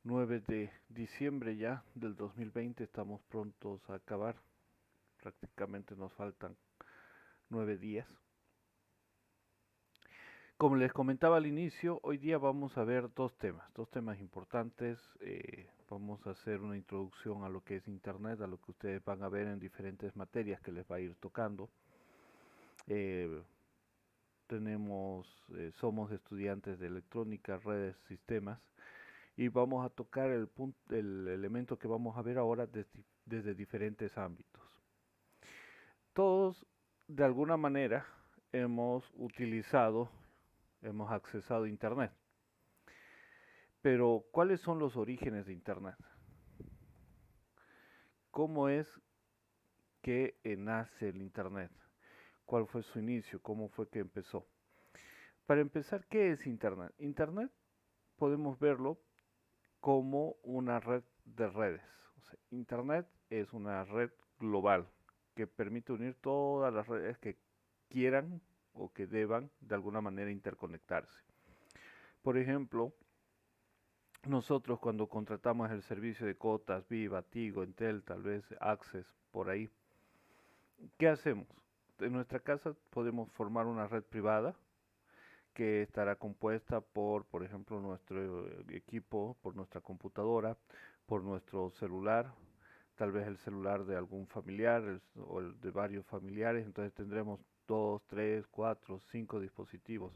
9 de diciembre ya del 2020, estamos prontos a acabar, prácticamente nos faltan 9 días. Como les comentaba al inicio, hoy día vamos a ver dos temas importantes. Vamos a hacer una introducción a lo que es Internet, a lo que ustedes van a ver en diferentes materias que les va a ir tocando. Eh, somos estudiantes de electrónica, redes, sistemas, y vamos a tocar el elemento que vamos a ver ahora desde diferentes ámbitos. Todos, de alguna manera, hemos accesado a Internet. Pero, ¿cuáles son los orígenes de Internet? ¿Cómo es que nace el Internet? ¿Cuál fue su inicio? ¿Cómo fue que empezó? Para empezar, ¿qué es Internet? Internet podemos verlo como una red de redes. O sea, Internet es una red global que permite unir todas las redes que quieran o que deban de alguna manera interconectarse. Por ejemplo, nosotros cuando contratamos el servicio de cotas, Viva, Tigo, Entel, tal vez Access, por ahí, ¿qué hacemos? En nuestra casa podemos formar una red privada que estará compuesta por ejemplo, nuestro equipo, por nuestra computadora, por nuestro celular, tal vez el celular de algún familiar o el de varios familiares, entonces tendremos dos, tres, cuatro, cinco dispositivos,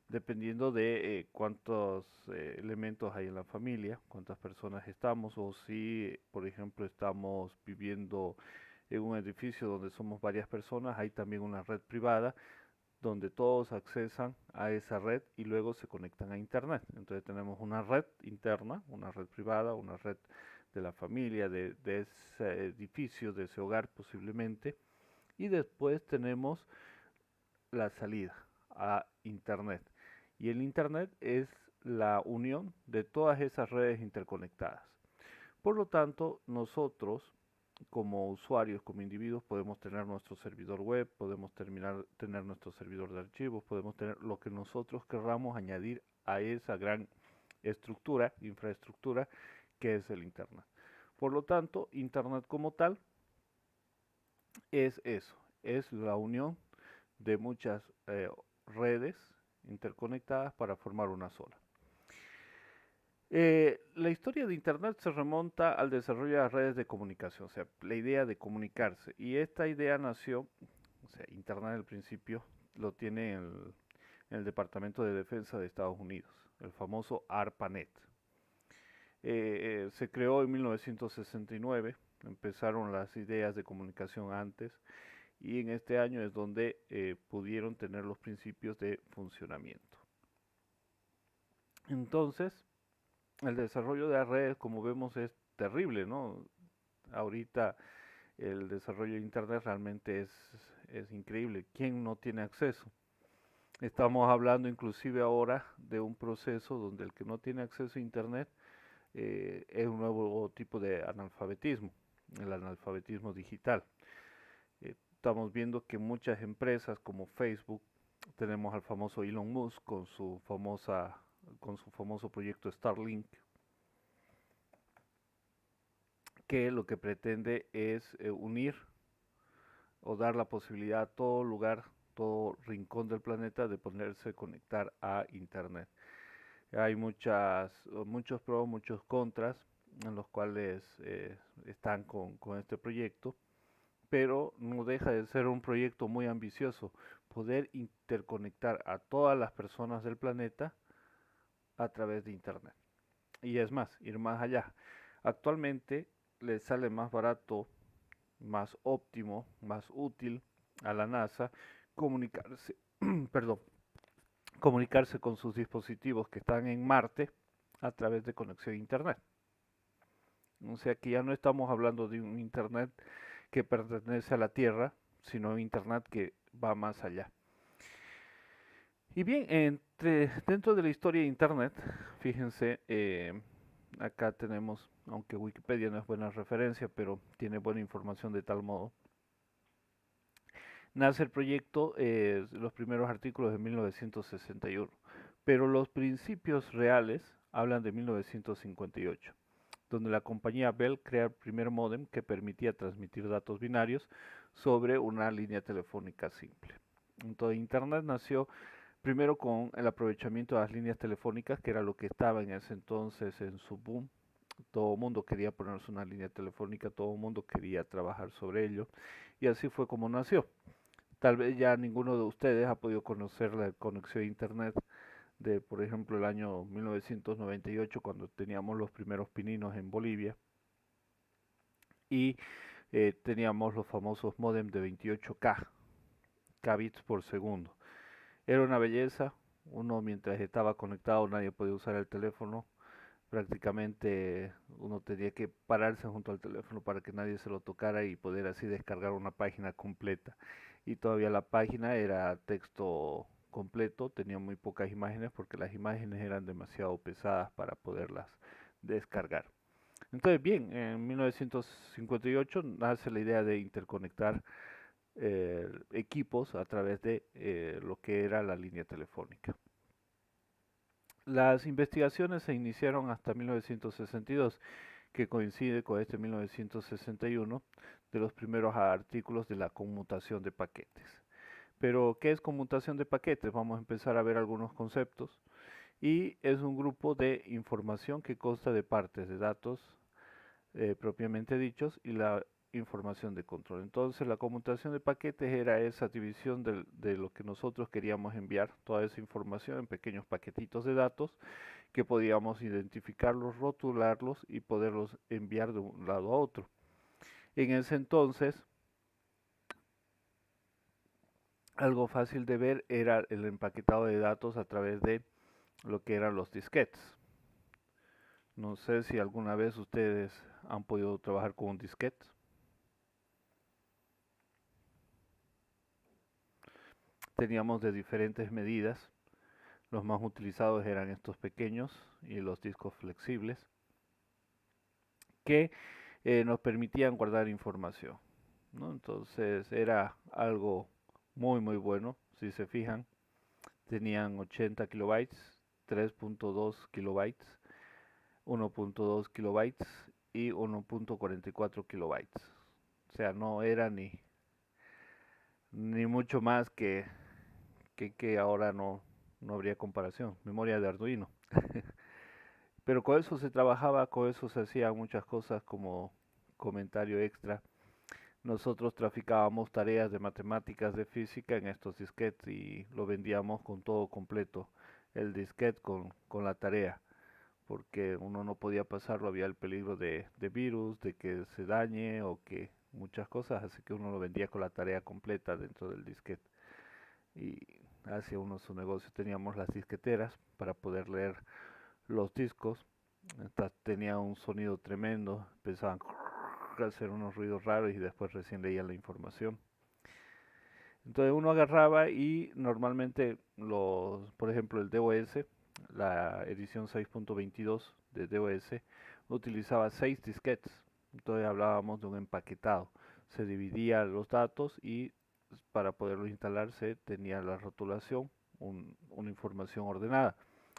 dependiendo de cuántos elementos hay en la familia, cuántas personas estamos, o si, por ejemplo, estamos viviendo en un edificio donde somos varias personas, hay también una red privada donde todos accesan a esa red y luego se conectan a Internet. Entonces tenemos una red interna, una red privada, una red de la familia, de ese edificio, de ese hogar posiblemente, y después tenemos la salida a Internet. Y el Internet es la unión de todas esas redes interconectadas. Por lo tanto, nosotros como usuarios, como individuos, podemos tener nuestro servidor web, podemos tener nuestro servidor de archivos, podemos tener lo que nosotros querramos añadir a esa gran infraestructura que es el Internet. Por lo tanto, Internet como tal es eso, es la unión de muchas redes interconectadas para formar una sola. La historia de Internet se remonta al desarrollo de las redes de comunicación, o sea, la idea de comunicarse. Y esta idea nació, o sea, Internet al principio lo tiene en el Departamento de Defensa de Estados Unidos, el famoso ARPANET. Se creó en 1969, empezaron las ideas de comunicación antes, y en este año es donde pudieron tener los principios de funcionamiento. Entonces, el desarrollo de las redes, como vemos, es terrible, ¿no? Ahorita el desarrollo de Internet realmente es increíble. ¿Quién no tiene acceso? Estamos hablando inclusive ahora de un proceso donde el que no tiene acceso a Internet es un nuevo tipo de analfabetismo, el analfabetismo digital. Estamos viendo que muchas empresas como Facebook, tenemos al famoso Elon Musk con su famoso proyecto Starlink, que lo que pretende es unir o dar la posibilidad a todo lugar, todo rincón del planeta de poderse conectar a Internet. Hay muchos pros, muchos contras en los cuales están con este proyecto, pero no deja de ser un proyecto muy ambicioso, poder interconectar a todas las personas del planeta a través de Internet. Y es más, ir más allá. Actualmente les sale más barato, más óptimo, más útil a la NASA comunicarse, perdón, comunicarse con sus dispositivos que están en Marte a través de conexión a Internet. O sea que ya no estamos hablando de un Internet que pertenece a la Tierra, sino un Internet que va más allá. Y bien, dentro de la historia de Internet, fíjense, acá tenemos, aunque Wikipedia no es buena referencia, pero tiene buena información de tal modo. Nace el proyecto, los primeros artículos de 1961, pero los principios reales hablan de 1958, donde la compañía Bell crea el primer módem que permitía transmitir datos binarios sobre una línea telefónica simple. Entonces, Internet nació primero con el aprovechamiento de las líneas telefónicas, que era lo que estaba en ese entonces en su boom. Todo el mundo quería ponerse una línea telefónica, todo el mundo quería trabajar sobre ello, y así fue como nació. Tal vez ya ninguno de ustedes ha podido conocer la conexión a Internet de, por ejemplo, el año 1998, cuando teníamos los primeros pininos en Bolivia y teníamos los famosos modem de 28K, kbits por segundo. Era una belleza, uno mientras estaba conectado nadie podía usar el teléfono, prácticamente uno tenía que pararse junto al teléfono para que nadie se lo tocara y poder así descargar una página completa. Y todavía la página era texto completo, tenía muy pocas imágenes porque las imágenes eran demasiado pesadas para poderlas descargar. Entonces, bien, en 1958 nace la idea de interconectar equipos a través de lo que era la línea telefónica. Las investigaciones se iniciaron hasta 1962, que coincide con este 1961, de los primeros artículos de la conmutación de paquetes. Pero, ¿qué es conmutación de paquetes? Vamos a empezar a ver algunos conceptos. Y es un grupo de información que consta de partes de datos propiamente dichos y la información de control. Entonces la conmutación de paquetes era esa división de lo que nosotros queríamos enviar, toda esa información en pequeños paquetitos de datos que podíamos identificarlos, rotularlos y poderlos enviar de un lado a otro. En ese entonces, algo fácil de ver era el empaquetado de datos a través de lo que eran los disquetes. No sé si alguna vez ustedes han podido trabajar con un disquete. Teníamos de diferentes medidas. Los más utilizados eran estos pequeños y los discos flexibles que nos permitían guardar información, ¿no? Entonces era algo muy bueno. Si se fijan, tenían 80 kilobytes, 3.2 kilobytes, 1.2 kilobytes y 1.44 kilobytes. O sea, no era ni mucho más que ahora no habría comparación. Memoria de Arduino. Pero con eso se trabajaba, con eso se hacían muchas cosas como comentario extra. Nosotros traficábamos tareas de matemáticas, de física en estos disquetes y lo vendíamos con todo completo, el disquete con la tarea, porque uno no podía pasarlo, había el peligro de virus, de que se dañe o que muchas cosas, así que uno lo vendía con la tarea completa dentro del disquete. Y hacía uno su negocio, teníamos las disqueteras para poder leer los discos. Estas tenía un sonido tremendo, empezaban a hacer unos ruidos raros y después recién leía la información. Entonces uno agarraba y normalmente por ejemplo el DOS, la edición 6.22 de DOS, utilizaba 6 disquetes. Entonces hablábamos de un empaquetado. Se dividía los datos y para poderlo instalarse tenía la rotulación, una información ordenada.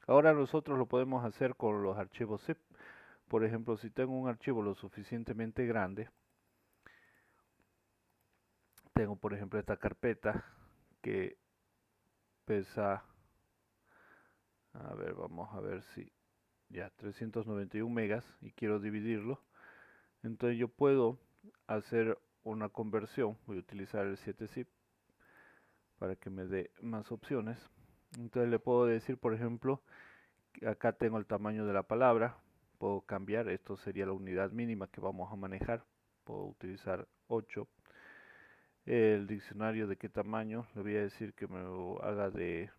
Ahora nosotros lo podemos hacer con los archivos zip. Por ejemplo, si tengo un archivo lo suficientemente grande, tengo por ejemplo esta carpeta que pesa, a ver, vamos a ver si ya 391 megas y quiero dividirlo, entonces yo puedo hacer una conversión, voy a utilizar el 7zip para que me dé más opciones. Entonces le puedo decir, por ejemplo, acá tengo el tamaño de la palabra, puedo cambiar, esto sería la unidad mínima que vamos a manejar, puedo utilizar 8. El diccionario de qué tamaño, le voy a decir que me lo haga de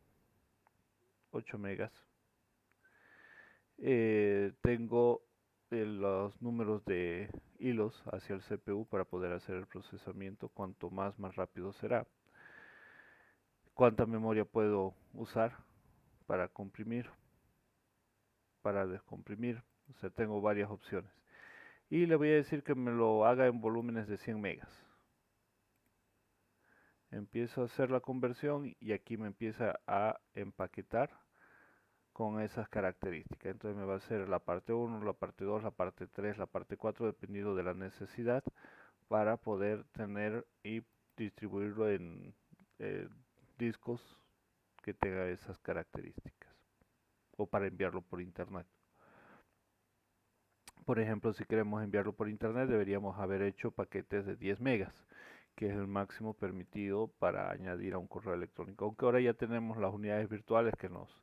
8 megas. Tengo los números de hilos hacia el CPU para poder hacer el procesamiento, cuanto más rápido será. Cuánta memoria puedo usar para comprimir, para descomprimir, o sea, tengo varias opciones. Y le voy a decir que me lo haga en volúmenes de 100 megas. Empiezo a hacer la conversión y aquí me empieza a empaquetar con esas características. Entonces me va a hacer la parte 1, la parte 2, la parte 3, la parte 4, dependiendo de la necesidad, para poder tener y distribuirlo en eh, discos que tengan esas características, o para enviarlo por internet. Por ejemplo, si queremos enviarlo por internet, deberíamos haber hecho paquetes de 10 megas, que es el máximo permitido para añadir a un correo electrónico. Aunque ahora ya tenemos las unidades virtuales que nos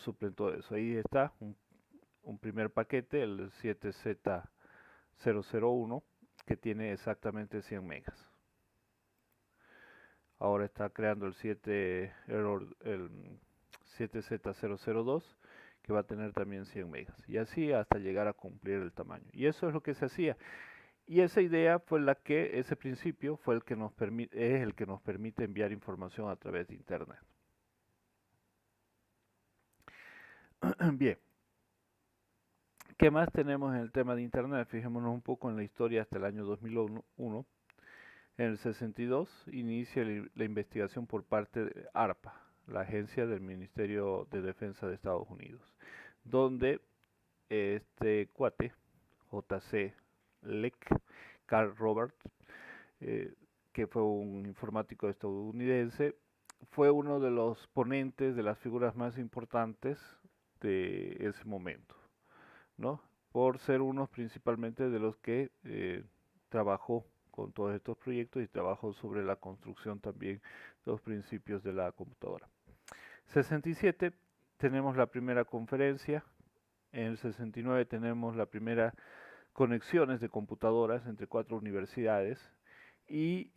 suplen todo eso. Ahí está un primer paquete, el 7Z001, que tiene exactamente 100 megas. Ahora está creando el 7Z002, que va a tener también 100 megas. Y así hasta llegar a cumplir el tamaño. Y eso es lo que se hacía. Y esa idea fue la que, ese principio fue el que nos permite, es el que nos permite enviar información a través de Internet. Bien, ¿qué más tenemos en el tema de Internet? Fijémonos un poco en la historia hasta el año 2001. En el 62 inicia la investigación por parte de ARPA, la agencia del Ministerio de Defensa de Estados Unidos, donde este cuate, JC Leck, Carl Roberts, eh, que fue un informático estadounidense, fue uno de los ponentes, de las figuras más importantes de ese momento, ¿no? Por ser uno principalmente de los que trabajó con todos estos proyectos y trabajó sobre la construcción también de los principios de la computadora. 67 tenemos la primera conferencia, en el 69 tenemos la primera conexiones de computadoras entre 4 universidades y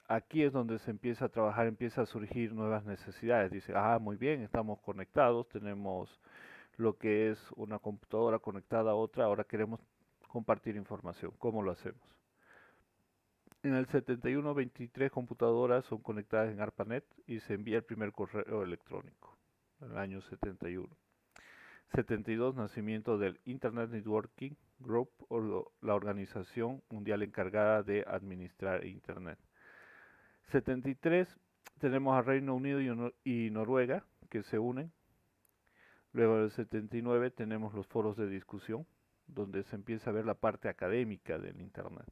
aquí es donde se empieza a trabajar, empieza a surgir nuevas necesidades. Dice, muy bien, estamos conectados, tenemos lo que es una computadora conectada a otra, ahora queremos compartir información. ¿Cómo lo hacemos? En el 71, 23 computadoras son conectadas en ARPANET y se envía el primer correo electrónico, en el año 71. 72, nacimiento del Internet Networking Group, o la organización mundial encargada de administrar Internet. 73, tenemos a Reino Unido y Noruega que se unen. Luego del 79 tenemos los foros de discusión, donde se empieza a ver la parte académica del Internet.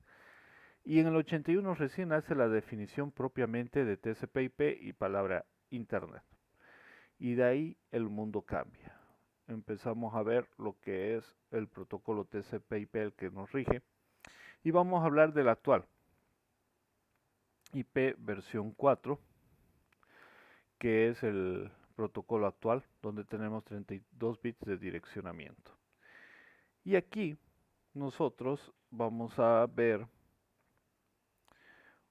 Y en el 81 recién hace la definición propiamente de TCP/IP y palabra Internet. Y de ahí el mundo cambia. Empezamos a ver lo que es el protocolo TCP/IP, el que nos rige. Y vamos a hablar del actual, IP versión 4, que es el protocolo actual, donde tenemos 32 bits de direccionamiento. Y aquí nosotros vamos a ver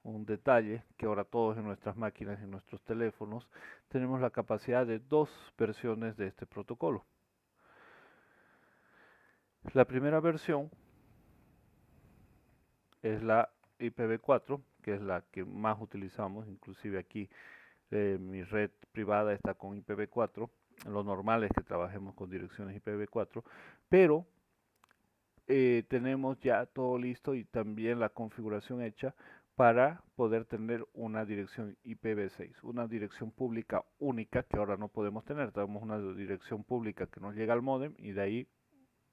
un detalle, que ahora todos en nuestras máquinas y en nuestros teléfonos tenemos la capacidad de 2 versiones de este protocolo. La primera versión es la IPv4, que es la que más utilizamos, inclusive aquí mi red privada está con IPv4, lo normal es que trabajemos con direcciones IPv4, pero tenemos ya todo listo y también la configuración hecha para poder tener una dirección IPv6, una dirección pública única que ahora no podemos tener. Tenemos una dirección pública que nos llega al módem y de ahí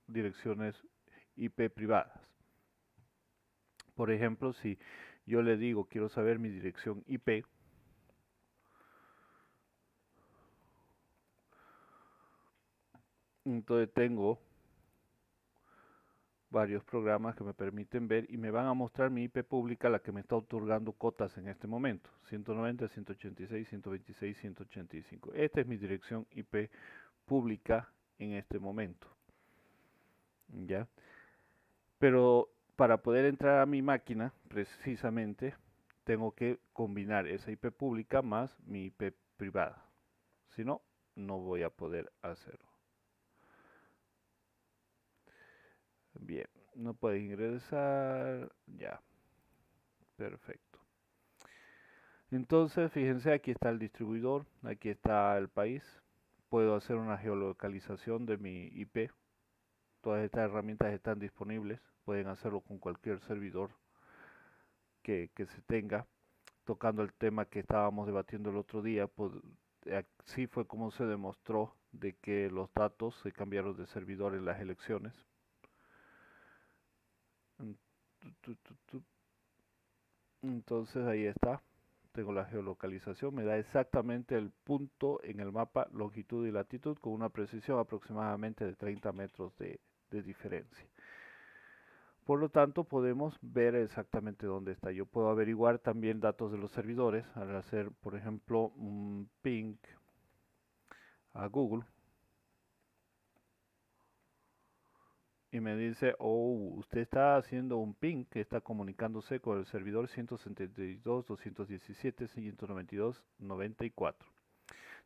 direcciones IP privadas. Por ejemplo, si yo le digo quiero saber mi dirección IP, entonces tengo varios programas que me permiten ver y me van a mostrar mi IP pública, la que me está otorgando cotas en este momento, 190, 186, 126, 185. Esta es mi dirección IP pública en este momento, ¿ya? Pero para poder entrar a mi máquina, precisamente, tengo que combinar esa IP pública más mi IP privada. Si no, no voy a poder hacerlo. Bien, no puede ingresar, ya, perfecto. Entonces, fíjense, aquí está el distribuidor, aquí está el país. Puedo hacer una geolocalización de mi IP. Todas estas herramientas están disponibles. Pueden hacerlo con cualquier servidor que se tenga. Tocando el tema que estábamos debatiendo el otro día, Así fue como se demostró de que los datos se cambiaron de servidor en las elecciones. En- Entonces ahí está, tengo la geolocalización, me da exactamente el punto en el mapa, longitud y latitud, con una precisión aproximadamente de 30 metros de diferencia. Por lo tanto, podemos ver exactamente dónde está. Yo puedo averiguar también datos de los servidores al hacer, por ejemplo, un ping a Google y me dice, oh, usted está haciendo un ping que está comunicándose con el servidor 172.217.192.94.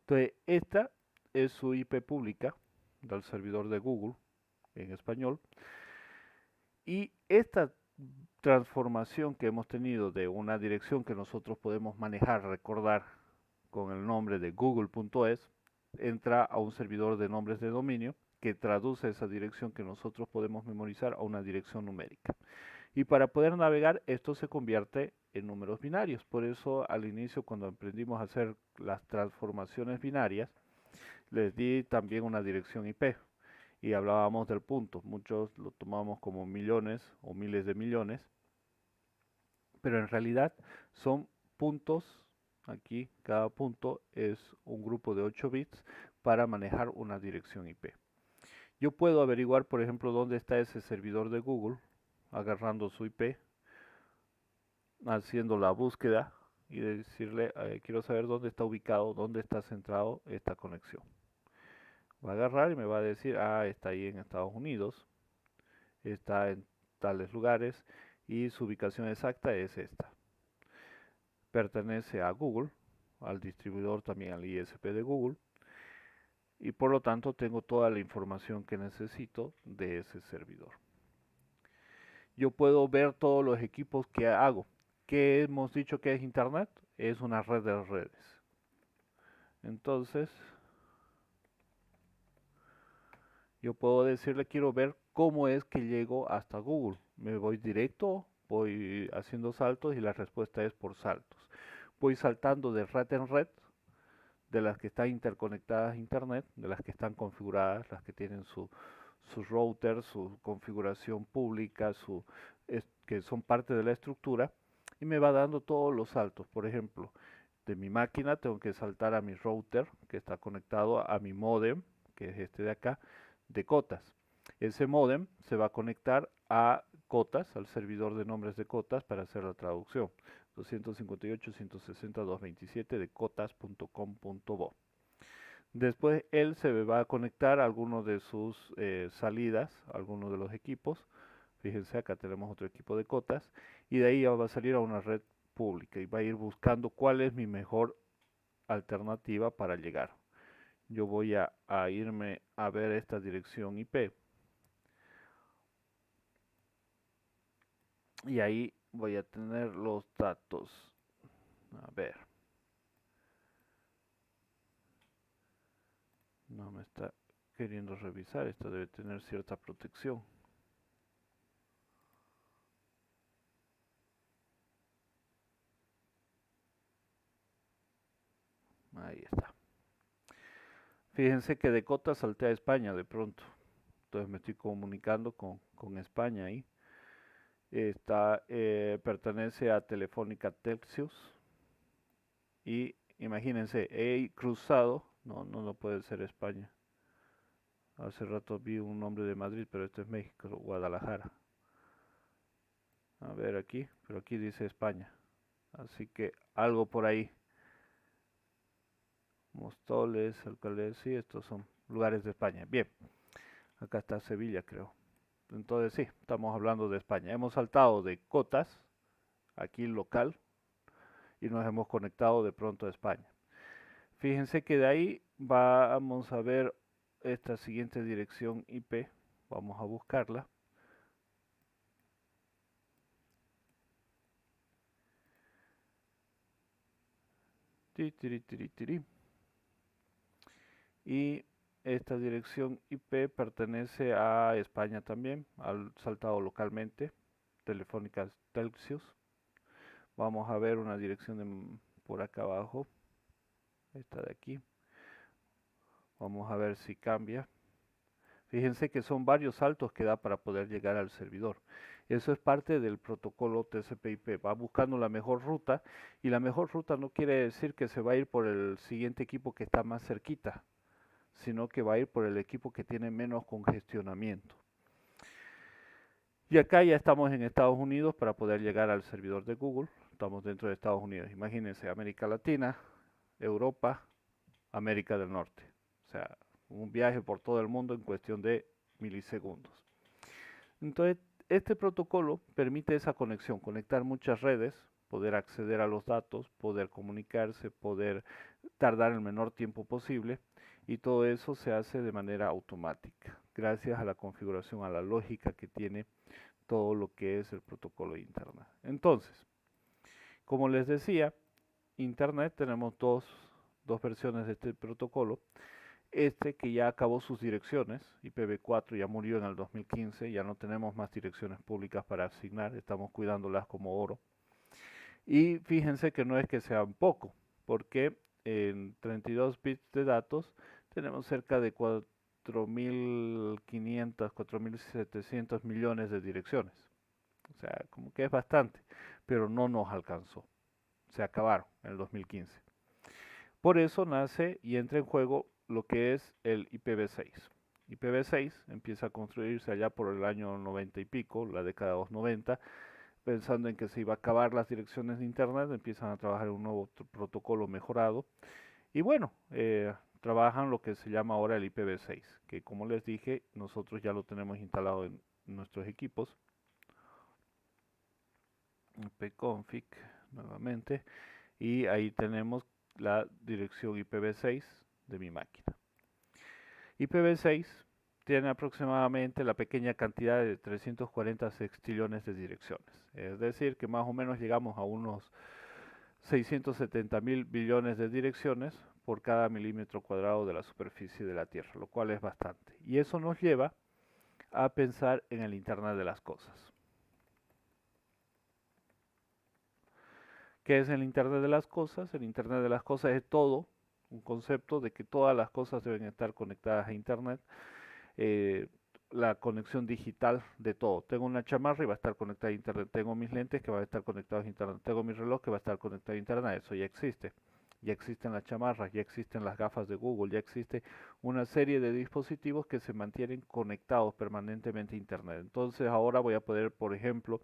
Entonces, esta es su IP pública del servidor de Google en español. Y esta transformación que hemos tenido de una dirección que nosotros podemos manejar, recordar con el nombre de google.es, entra a un servidor de nombres de dominio que traduce esa dirección que nosotros podemos memorizar a una dirección numérica. Y para poder navegar, esto se convierte en números binarios. Por eso, al inicio, cuando aprendimos a hacer las transformaciones binarias, les di también una dirección IP y hablábamos del punto. Muchos lo tomamos como millones o miles de millones, pero en realidad son puntos. Aquí cada punto es un grupo de 8 bits para manejar una dirección IP. Yo puedo averiguar, por ejemplo, dónde está ese servidor de Google, agarrando su IP, haciendo la búsqueda y decirle, quiero saber dónde está ubicado, dónde está centrado esta conexión. Va a agarrar y me va a decir, está ahí en Estados Unidos, está en tales lugares y su ubicación exacta es esta. Pertenece a Google, al distribuidor también al ISP de Google, y por lo tanto tengo toda la información que necesito de ese servidor. Yo puedo ver todos los equipos que hago. ¿Qué hemos dicho que es Internet? Es una red de redes. Entonces, yo puedo decirle, quiero ver cómo es que llego hasta Google. Me voy directo, voy haciendo saltos y la respuesta es por saltos. Voy saltando de red en red, de las que están interconectadas a Internet, de las que están configuradas, las que tienen su router, su configuración pública, que son parte de la estructura, y me va dando todos los saltos. Por ejemplo, de mi máquina tengo que saltar a mi router, que está conectado a mi modem, que es este de acá, de cotas. Ese modem se va a conectar a cotas, al servidor de nombres de cotas, para hacer la traducción. 258.160.227 de cotas.com.bo. Después él se va a conectar a alguno de sus salidas, a alguno de los equipos. Fíjense, acá tenemos otro equipo de cotas. Y de ahí ya va a salir a una red pública y va a ir buscando cuál es mi mejor alternativa para llegar. Yo voy a irme a ver esta dirección IP. Y ahí voy a tener los datos. A ver. No me está queriendo revisar. Esto debe tener cierta protección. Ahí está. Fíjense que de Cota salté a España de pronto. Entonces me estoy comunicando con España ahí. Pertenece a Telefónica Telxius. Y imagínense, he cruzado. No puede ser España. Hace rato vi un nombre de Madrid, pero esto es México, Guadalajara. A ver aquí, pero aquí dice España. Así que algo por ahí. Móstoles, Alcalá, sí, estos son lugares de España. Bien, acá está Sevilla, creo. Entonces sí, estamos hablando de España. Hemos saltado de cotas, aquí local, y nos hemos conectado de pronto a España. Fíjense que de ahí vamos a ver esta siguiente dirección IP. Vamos a buscarla. Y esta dirección IP pertenece a España también, al saltado localmente, Telefónica Telxius. Vamos a ver una dirección por acá abajo. esta de aquí. Vamos a ver si cambia. Fíjense que son varios saltos que da para poder llegar al servidor. Eso es parte del protocolo TCP/IP. Va buscando la mejor ruta y la mejor ruta no quiere decir que se va a ir por el siguiente equipo que está más cerquita, sino que va a ir por el equipo que tiene menos congestionamiento. Y acá ya estamos en Estados Unidos para poder llegar al servidor de Google. Estamos dentro de Estados Unidos. Imagínense, América Latina, Europa, América del Norte. O sea, un viaje por todo el mundo en cuestión de milisegundos. Entonces, este protocolo permite esa conexión, conectar muchas redes, poder acceder a los datos, poder comunicarse, poder tardar el menor tiempo posible, y todo eso se hace de manera automática, gracias a la configuración, a la lógica que tiene todo lo que es el protocolo de Internet. Entonces, como les decía, Internet tenemos dos versiones de este protocolo. Este que ya acabó sus direcciones, IPv4 ya murió en el 2015, ya no tenemos más direcciones públicas para asignar, estamos cuidándolas como oro. Y fíjense que no es que sean poco, porque en 32 bits de datos tenemos cerca de 4.500, 4.700 millones de direcciones. O sea, como que es bastante, pero no nos alcanzó. Se acabaron en el 2015. Por eso nace y entra en juego lo que es el IPv6. IPv6 empieza a construirse allá por el año 90 y pico, la década de los 90, pensando en que se iba a acabar las direcciones de Internet, empiezan a trabajar en un nuevo protocolo mejorado y bueno, trabajan lo que se llama ahora el IPv6, que como les dije, nosotros ya lo tenemos instalado en nuestros equipos. ipconfig nuevamente, y ahí tenemos la dirección IPv6 de mi máquina. IPv6 tiene aproximadamente la pequeña cantidad de 340 sextillones de direcciones. Es decir, que más o menos llegamos a unos 670.000 billones de direcciones por cada milímetro cuadrado de la superficie de la Tierra, lo cual es bastante. Y eso nos lleva a pensar en el Internet de las cosas. ¿Qué es el Internet de las cosas? El Internet de las cosas es todo, un concepto de que todas las cosas deben estar conectadas a Internet. eh, la conexión digital de todo. Tengo una chamarra y va a estar conectada a Internet. Tengo mis lentes que van a estar conectados a Internet. Tengo mi reloj que va a estar conectado a Internet. Eso ya existe. Ya existen las chamarras, ya existen las gafas de Google, ya existe una serie de dispositivos que se mantienen conectados permanentemente a Internet. Entonces ahora voy a poder, por ejemplo,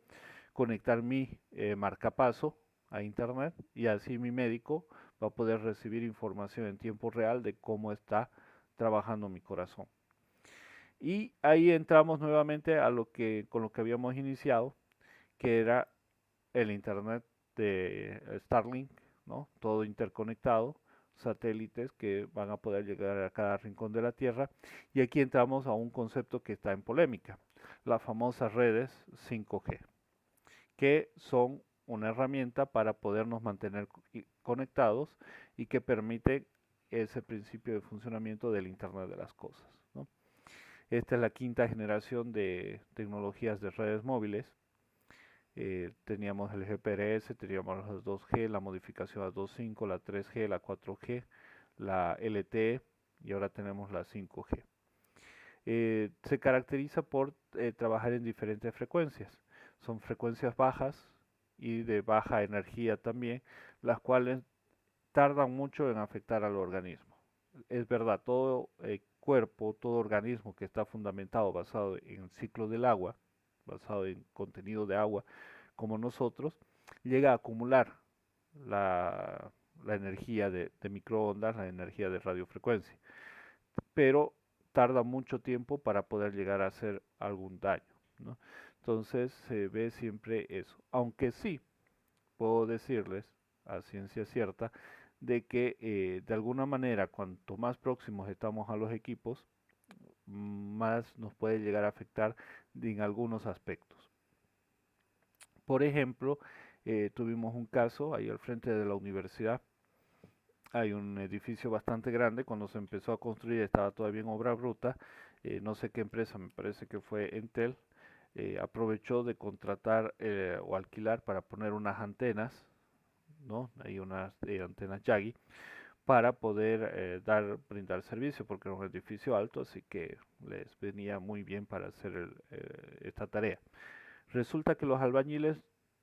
conectar mi marcapaso a Internet y así mi médico va a poder recibir información en tiempo real de cómo está trabajando mi corazón. Y ahí entramos nuevamente a con lo que habíamos iniciado, que era el Internet de Starlink, ¿no? Todo interconectado, satélites que van a poder llegar a cada rincón de la Tierra. Y aquí entramos a un concepto que está en polémica, las famosas redes 5G, que son una herramienta para podernos mantener conectados y que permite ese principio de funcionamiento del Internet de las cosas, ¿no? Esta es la quinta generación de tecnologías de redes móviles. Teníamos el GPRS, teníamos las 2G, la modificación a 2.5, la 3G, la 4G, la LTE y ahora tenemos la 5G. Se caracteriza por trabajar en diferentes frecuencias. Son frecuencias bajas y de baja energía también, las cuales tardan mucho en afectar al organismo. Es verdad, todo cuerpo, todo organismo que está fundamentado, basado en el ciclo del agua, basado en contenido de agua, como nosotros, llega a acumular la energía de microondas, la energía de radiofrecuencia, pero tarda mucho tiempo para poder llegar a hacer algún daño, ¿no? Entonces se ve siempre eso, aunque sí puedo decirles a ciencia cierta de que de alguna manera cuanto más próximos estamos a los equipos, más nos puede llegar a afectar en algunos aspectos. Por ejemplo, tuvimos un caso ahí al frente de la universidad. Hay un edificio bastante grande, cuando se empezó a construir estaba todavía en obra bruta. No sé qué empresa, me parece que fue Entel, aprovechó de contratar o alquilar para poner unas antenas, ¿no? Hay unas antenas Yagi, para poder brindar servicio, porque era un edificio alto, así que les venía muy bien para hacer esta tarea. Resulta que los albañiles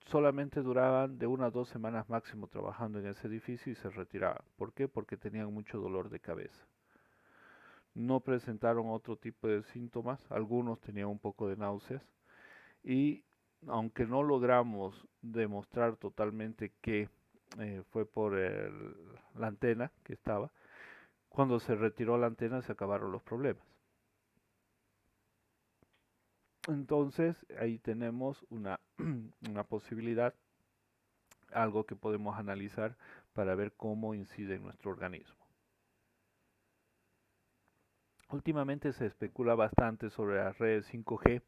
solamente duraban de 1 a 2 semanas máximo trabajando en ese edificio y se retiraban. ¿Por qué? Porque tenían mucho dolor de cabeza. No presentaron otro tipo de síntomas, algunos tenían un poco de náuseas y aunque no logramos demostrar totalmente que fue por la antena que estaba, cuando se retiró la antena se acabaron los problemas. Entonces ahí tenemos una posibilidad, algo que podemos analizar para ver cómo incide en nuestro organismo. Últimamente se especula bastante sobre las redes 5G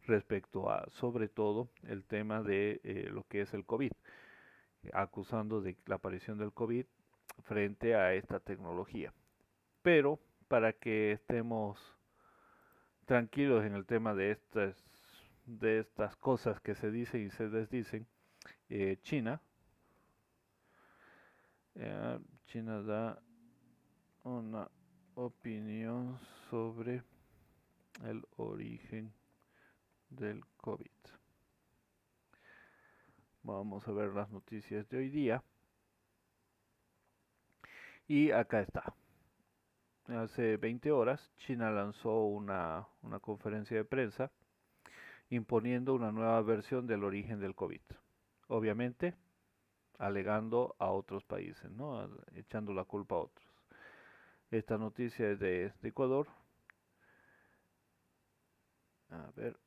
respecto a, sobre todo, el tema de lo que es el COVID, acusando de la aparición del COVID frente a esta tecnología. Pero para que estemos tranquilos en el tema de estas cosas que se dicen y se desdicen, China, China da una opinión sobre el origen del COVID. Vamos a ver las noticias de hoy día. Y acá está. Hace 20 horas, China lanzó una conferencia de prensa imponiendo una nueva versión del origen del COVID. Obviamente, alegando a otros países, ¿no? Echando la culpa a otros. Esta noticia es de Ecuador. A ver.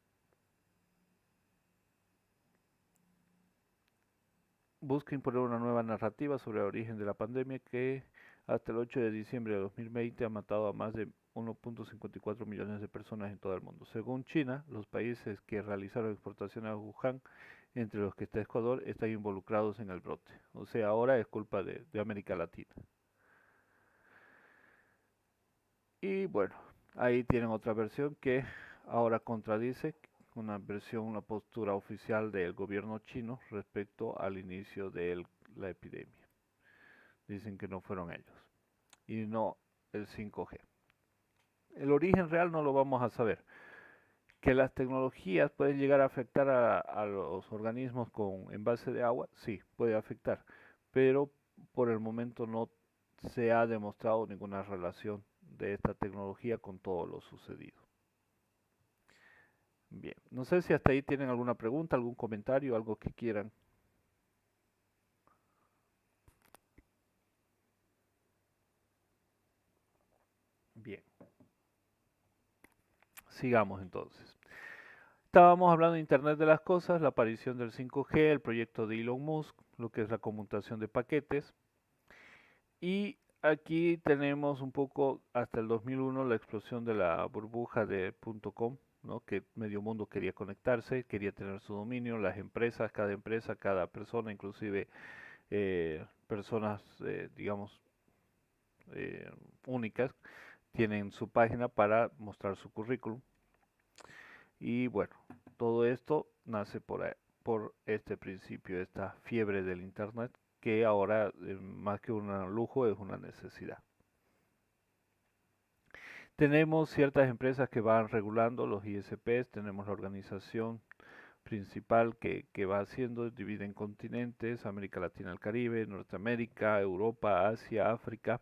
Busca imponer una nueva narrativa sobre el origen de la pandemia que hasta el 8 de diciembre de 2020 ha matado a más de 1.54 millones de personas en todo el mundo. Según China, los países que realizaron exportaciones a Wuhan, entre los que está Ecuador, están involucrados en el brote. O sea, ahora es culpa de América Latina. Y bueno, ahí tienen otra versión que ahora contradice una postura oficial del gobierno chino respecto al inicio de la epidemia. Dicen que no fueron ellos y no el 5G. El origen real no lo vamos a saber. Que las tecnologías pueden llegar a afectar a los organismos con envase de agua, sí, puede afectar, pero por el momento no se ha demostrado ninguna relación de esta tecnología con todo lo sucedido. Bien, no sé si hasta ahí tienen alguna pregunta, algún comentario, algo que quieran. Bien, sigamos entonces. Estábamos hablando de Internet de las Cosas, la aparición del 5G, el proyecto de Elon Musk, lo que es la conmutación de paquetes. Y aquí tenemos un poco hasta el 2001 la explosión de la burbuja de .com, ¿no? Que medio mundo quería conectarse, quería tener su dominio, las empresas, cada persona, inclusive personas, digamos, eh, únicas, tienen su página para mostrar su currículum. Y bueno, todo esto nace por este principio, esta fiebre del Internet, que ahora más que un lujo es una necesidad. Tenemos ciertas empresas que van regulando los ISPs, tenemos la organización principal que va haciendo, divide en continentes, América Latina, el Caribe, Norteamérica, Europa, Asia, África,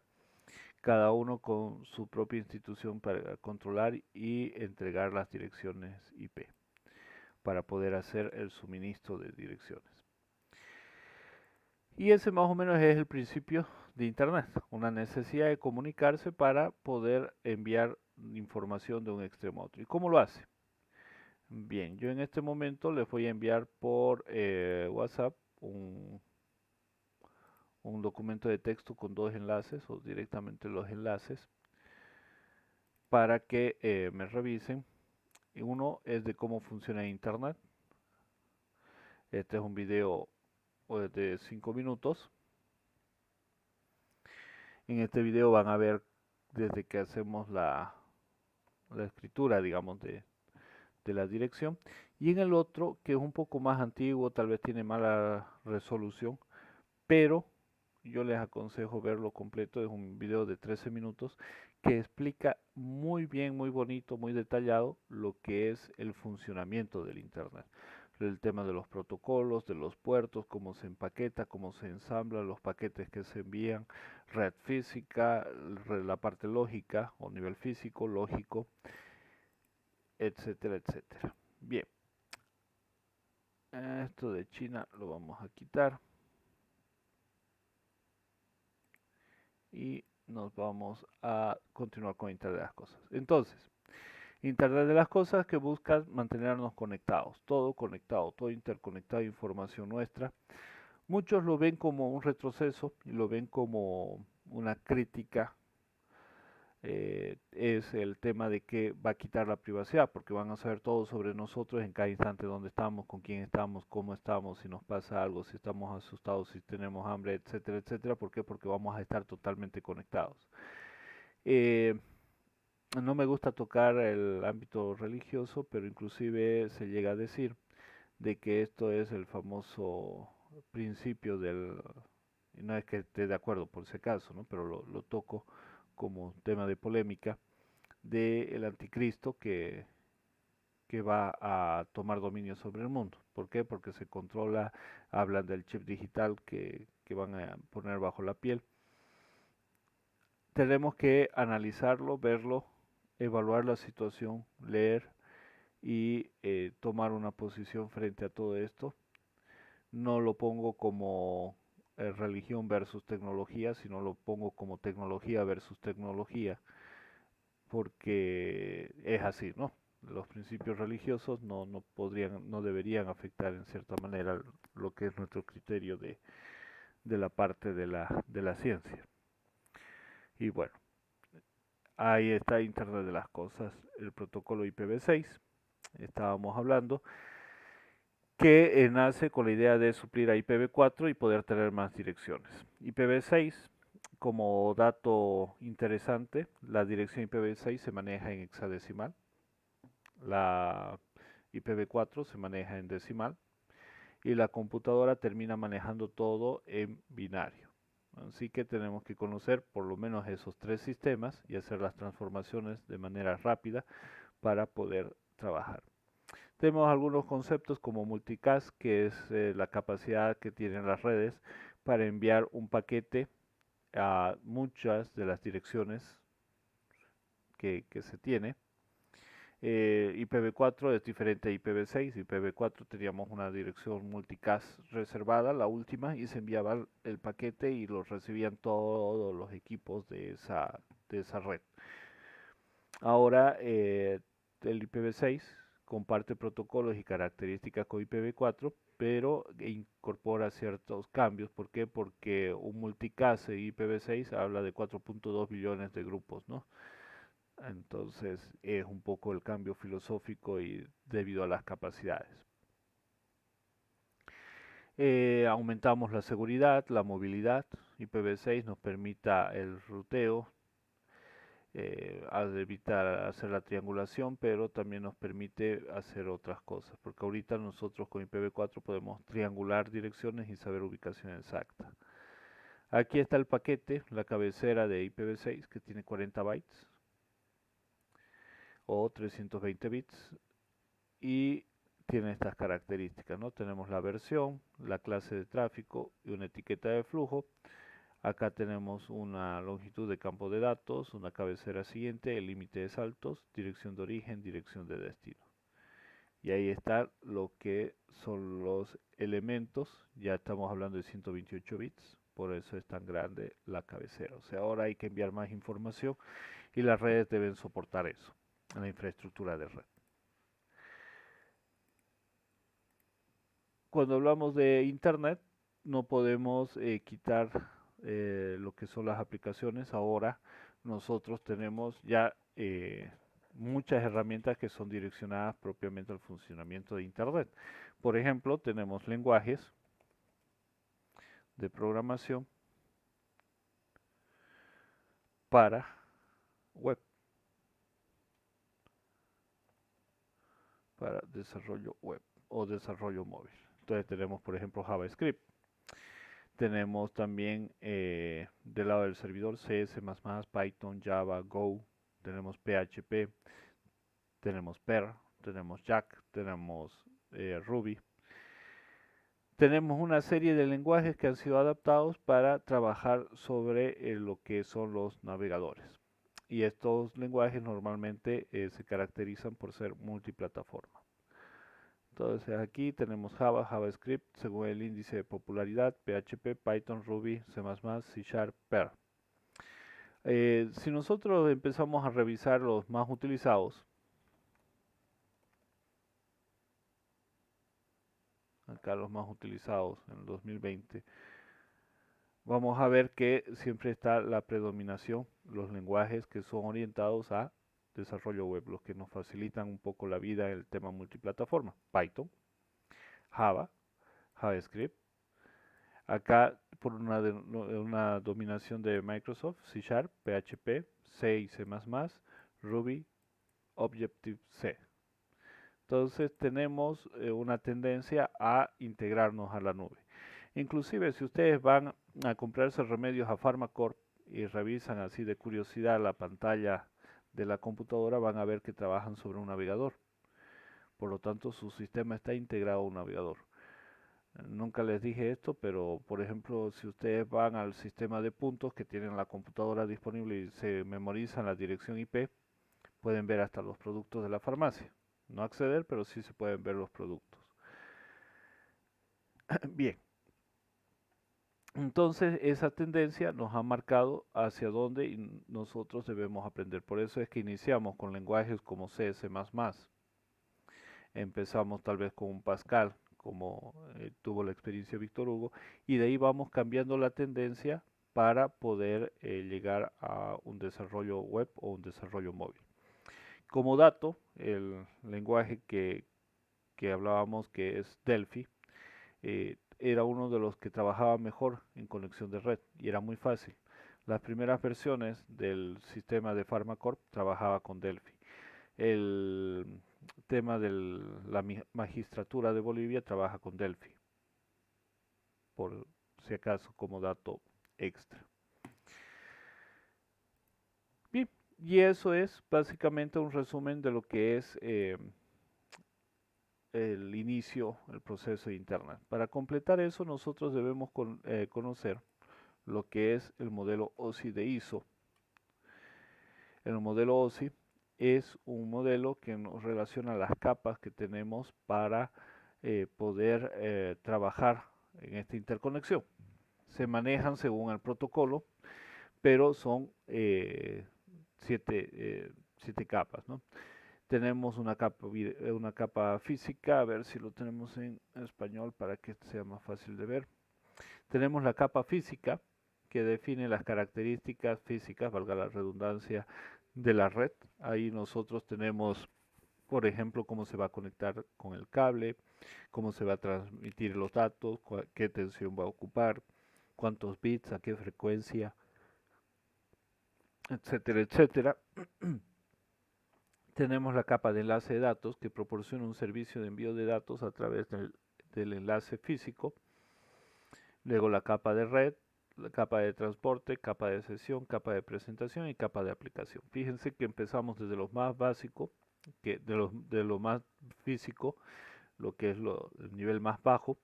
cada uno con su propia institución para controlar y entregar las direcciones IP, para poder hacer el suministro de direcciones. Y ese más o menos es el principio de Internet, una necesidad de comunicarse para poder enviar información de un extremo a otro. ¿Y cómo lo hace? Bien, yo en este momento les voy a enviar por WhatsApp un documento de texto con dos enlaces o directamente los enlaces para que me revisen. Y uno es de cómo funciona Internet. Este es un video de 5 minutos. En este video van a ver desde que hacemos la escritura, digamos, de la dirección. Y en el otro, que es un poco más antiguo, tal vez tiene mala resolución, pero yo les aconsejo verlo completo. Es un video de 13 minutos que explica muy bien, muy bonito, muy detallado lo que es el funcionamiento del Internet. El tema de los protocolos, de los puertos, cómo se empaqueta, cómo se ensamblan los paquetes que se envían, red física, la parte lógica o nivel físico, lógico, etcétera, etcétera. Bien, esto de China lo vamos a quitar y nos vamos a continuar con Internet de las Cosas. Entonces, Internet de las Cosas que busca mantenernos conectados, todo interconectado, información nuestra. Muchos lo ven como un retroceso y lo ven como una crítica. Es el tema de que va a quitar la privacidad, porque van a saber todo sobre nosotros en cada instante, dónde estamos, con quién estamos, cómo estamos, si nos pasa algo, si estamos asustados, si tenemos hambre, etcétera, etcétera. ¿Por qué? Porque vamos a estar totalmente conectados. Eh, no me gusta tocar el ámbito religioso, pero inclusive se llega a decir de que esto es el famoso principio del, y no es que esté de acuerdo por ese caso, ¿no? Pero lo toco como tema de polémica, del anticristo que va a tomar dominio sobre el mundo. ¿Por qué? Porque se controla, hablan del chip digital que van a poner bajo la piel. Tenemos que analizarlo, verlo, evaluar la situación, leer y tomar una posición frente a todo esto. No lo pongo como religión versus tecnología, sino lo pongo como tecnología versus tecnología, porque es así, ¿no? Los principios religiosos no podrían, no deberían afectar en cierta manera lo que es nuestro criterio de la parte de la ciencia. Y bueno, ahí está Internet de las Cosas, el protocolo IPv6, estábamos hablando, que nace con la idea de suplir a IPv4 y poder tener más direcciones. IPv6, como dato interesante, la dirección IPv6 se maneja en hexadecimal, la IPv4 se maneja en decimal y la computadora termina manejando todo en binario. Así que tenemos que conocer por lo menos esos tres sistemas y hacer las transformaciones de manera rápida para poder trabajar. Tenemos algunos conceptos como multicast, que es la capacidad que tienen las redes para enviar un paquete a muchas de las direcciones que se tiene. IPv4 es diferente a IPv6. IPv4 teníamos una dirección multicast reservada, la última, y se enviaba el paquete y lo recibían todos los equipos de esa red. Ahora, el IPv6 comparte protocolos y características con IPv4, pero incorpora ciertos cambios. ¿Por qué? Porque un multicast de IPv6 habla de 4.2 billones de grupos, ¿no? Entonces es un poco el cambio filosófico y debido a las capacidades. Aumentamos la seguridad, la movilidad. IPv6 nos permita el ruteo, al evitar hacer la triangulación, pero también nos permite hacer otras cosas, porque ahorita nosotros con IPv4 podemos triangular direcciones y saber ubicación exacta. Aquí está el paquete, la cabecera de IPv6 que tiene 40 bytes o 320 bits y tiene estas características, ¿no? Tenemos la versión, la clase de tráfico y una etiqueta de flujo. Acá tenemos una longitud de campo de datos, una cabecera siguiente, el límite de saltos, dirección de origen, dirección de destino. Y ahí está lo que son los elementos, ya estamos hablando de 128 bits, por eso es tan grande la cabecera. O sea, ahora hay que enviar más información y las redes deben soportar eso, en la infraestructura de red. Cuando hablamos de Internet, no podemos quitar lo que son las aplicaciones. Ahora nosotros tenemos ya muchas herramientas que son direccionadas propiamente al funcionamiento de Internet. Por ejemplo, tenemos lenguajes de programación para web, para desarrollo web o desarrollo móvil. Entonces tenemos, por ejemplo, JavaScript. Tenemos también del lado del servidor C, C++, Python, Java, Go, tenemos PHP, tenemos Perl, tenemos Jack, tenemos Ruby. Tenemos una serie de lenguajes que han sido adaptados para trabajar sobre lo que son los navegadores. Y estos lenguajes normalmente se caracterizan por ser multiplataforma. Entonces aquí tenemos Java, JavaScript, según el índice de popularidad, PHP, Python, Ruby, C++, C Sharp, Perl. Si nosotros empezamos a revisar los más utilizados, acá los más utilizados en el 2020, vamos a ver que siempre está la predominación, los lenguajes que son orientados a desarrollo web, los que nos facilitan un poco la vida en el tema multiplataforma. Python, Java, JavaScript. Acá por una dominación de Microsoft, C Sharp, PHP, C y C++, Ruby, Objective-C. Entonces tenemos una tendencia a integrarnos a la nube. Inclusive si ustedes van a comprarse remedios a Pharmacorp y revisan así de curiosidad la pantalla de la computadora, van a ver que trabajan sobre un navegador. Por lo tanto, su sistema está integrado a un navegador. Nunca les dije esto, pero por ejemplo, si ustedes van al sistema de puntos que tienen la computadora disponible y se memorizan la dirección IP, pueden ver hasta los productos de la farmacia. No acceder, pero sí se pueden ver los productos. Bien, entonces esa tendencia nos ha marcado hacia dónde nosotros debemos aprender. Por eso es que iniciamos con lenguajes como C, C++. Empezamos tal vez con un Pascal, como tuvo la experiencia Víctor Hugo, y de ahí vamos cambiando la tendencia para poder llegar a un desarrollo web o un desarrollo móvil. Como dato, el lenguaje que hablábamos, que es Delphi, era uno de los que trabajaba mejor en conexión de red y era muy fácil. Las primeras versiones del sistema de Pharmacorp trabajaba con Delphi. El tema de la magistratura de Bolivia trabaja con Delphi, por si acaso como dato extra. Bien, y eso es básicamente un resumen de lo que es el inicio, el proceso de Internet. Para completar eso, nosotros debemos conocer lo que es el modelo OSI de ISO. El modelo OSI es un modelo que nos relaciona las capas que tenemos para poder trabajar en esta interconexión. Se manejan según el protocolo, pero son siete capas, ¿no? Tenemos una capa física, a ver si lo tenemos en español para que sea más fácil de ver. Tenemos la capa física, que define las características físicas, valga la redundancia, de la red. Ahí nosotros tenemos, por ejemplo, cómo se va a conectar con el cable, cómo se va a transmitir los datos, qué tensión va a ocupar, cuántos bits, a qué frecuencia, etcétera, etcétera. Tenemos la capa de enlace de datos que proporciona un servicio de envío de datos a través del enlace físico. Luego la capa de red, la capa de transporte, capa de sesión, capa de presentación y capa de aplicación. Fíjense que empezamos desde lo más básico, de lo más físico, lo que es el nivel más bajo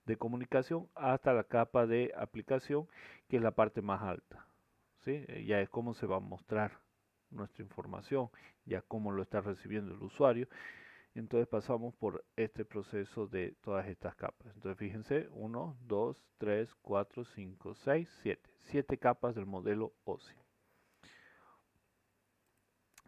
de comunicación, hasta la capa de aplicación, que es la parte más alta. ¿Sí? Ya es cómo se va a mostrar nuestra información, ya cómo lo está recibiendo el usuario. Entonces pasamos por este proceso de todas estas capas. Entonces fíjense, 1, 2, 3, 4, 5, 6, 7. 7 capas del modelo OSI.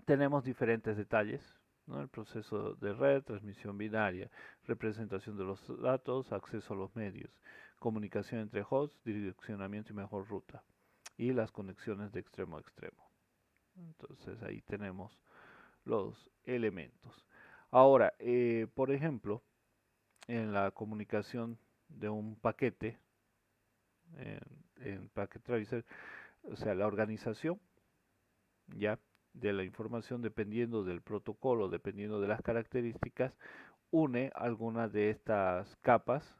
Tenemos diferentes detalles, ¿no? El proceso de red, transmisión binaria, representación de los datos, acceso a los medios, comunicación entre hosts, direccionamiento y mejor ruta, y las conexiones de extremo a extremo. Entonces ahí tenemos los elementos. Ahora, por ejemplo, en la comunicación de un paquete, en Packet Tracer, o sea, la organización ya de la información dependiendo del protocolo, dependiendo de las características, une algunas de estas capas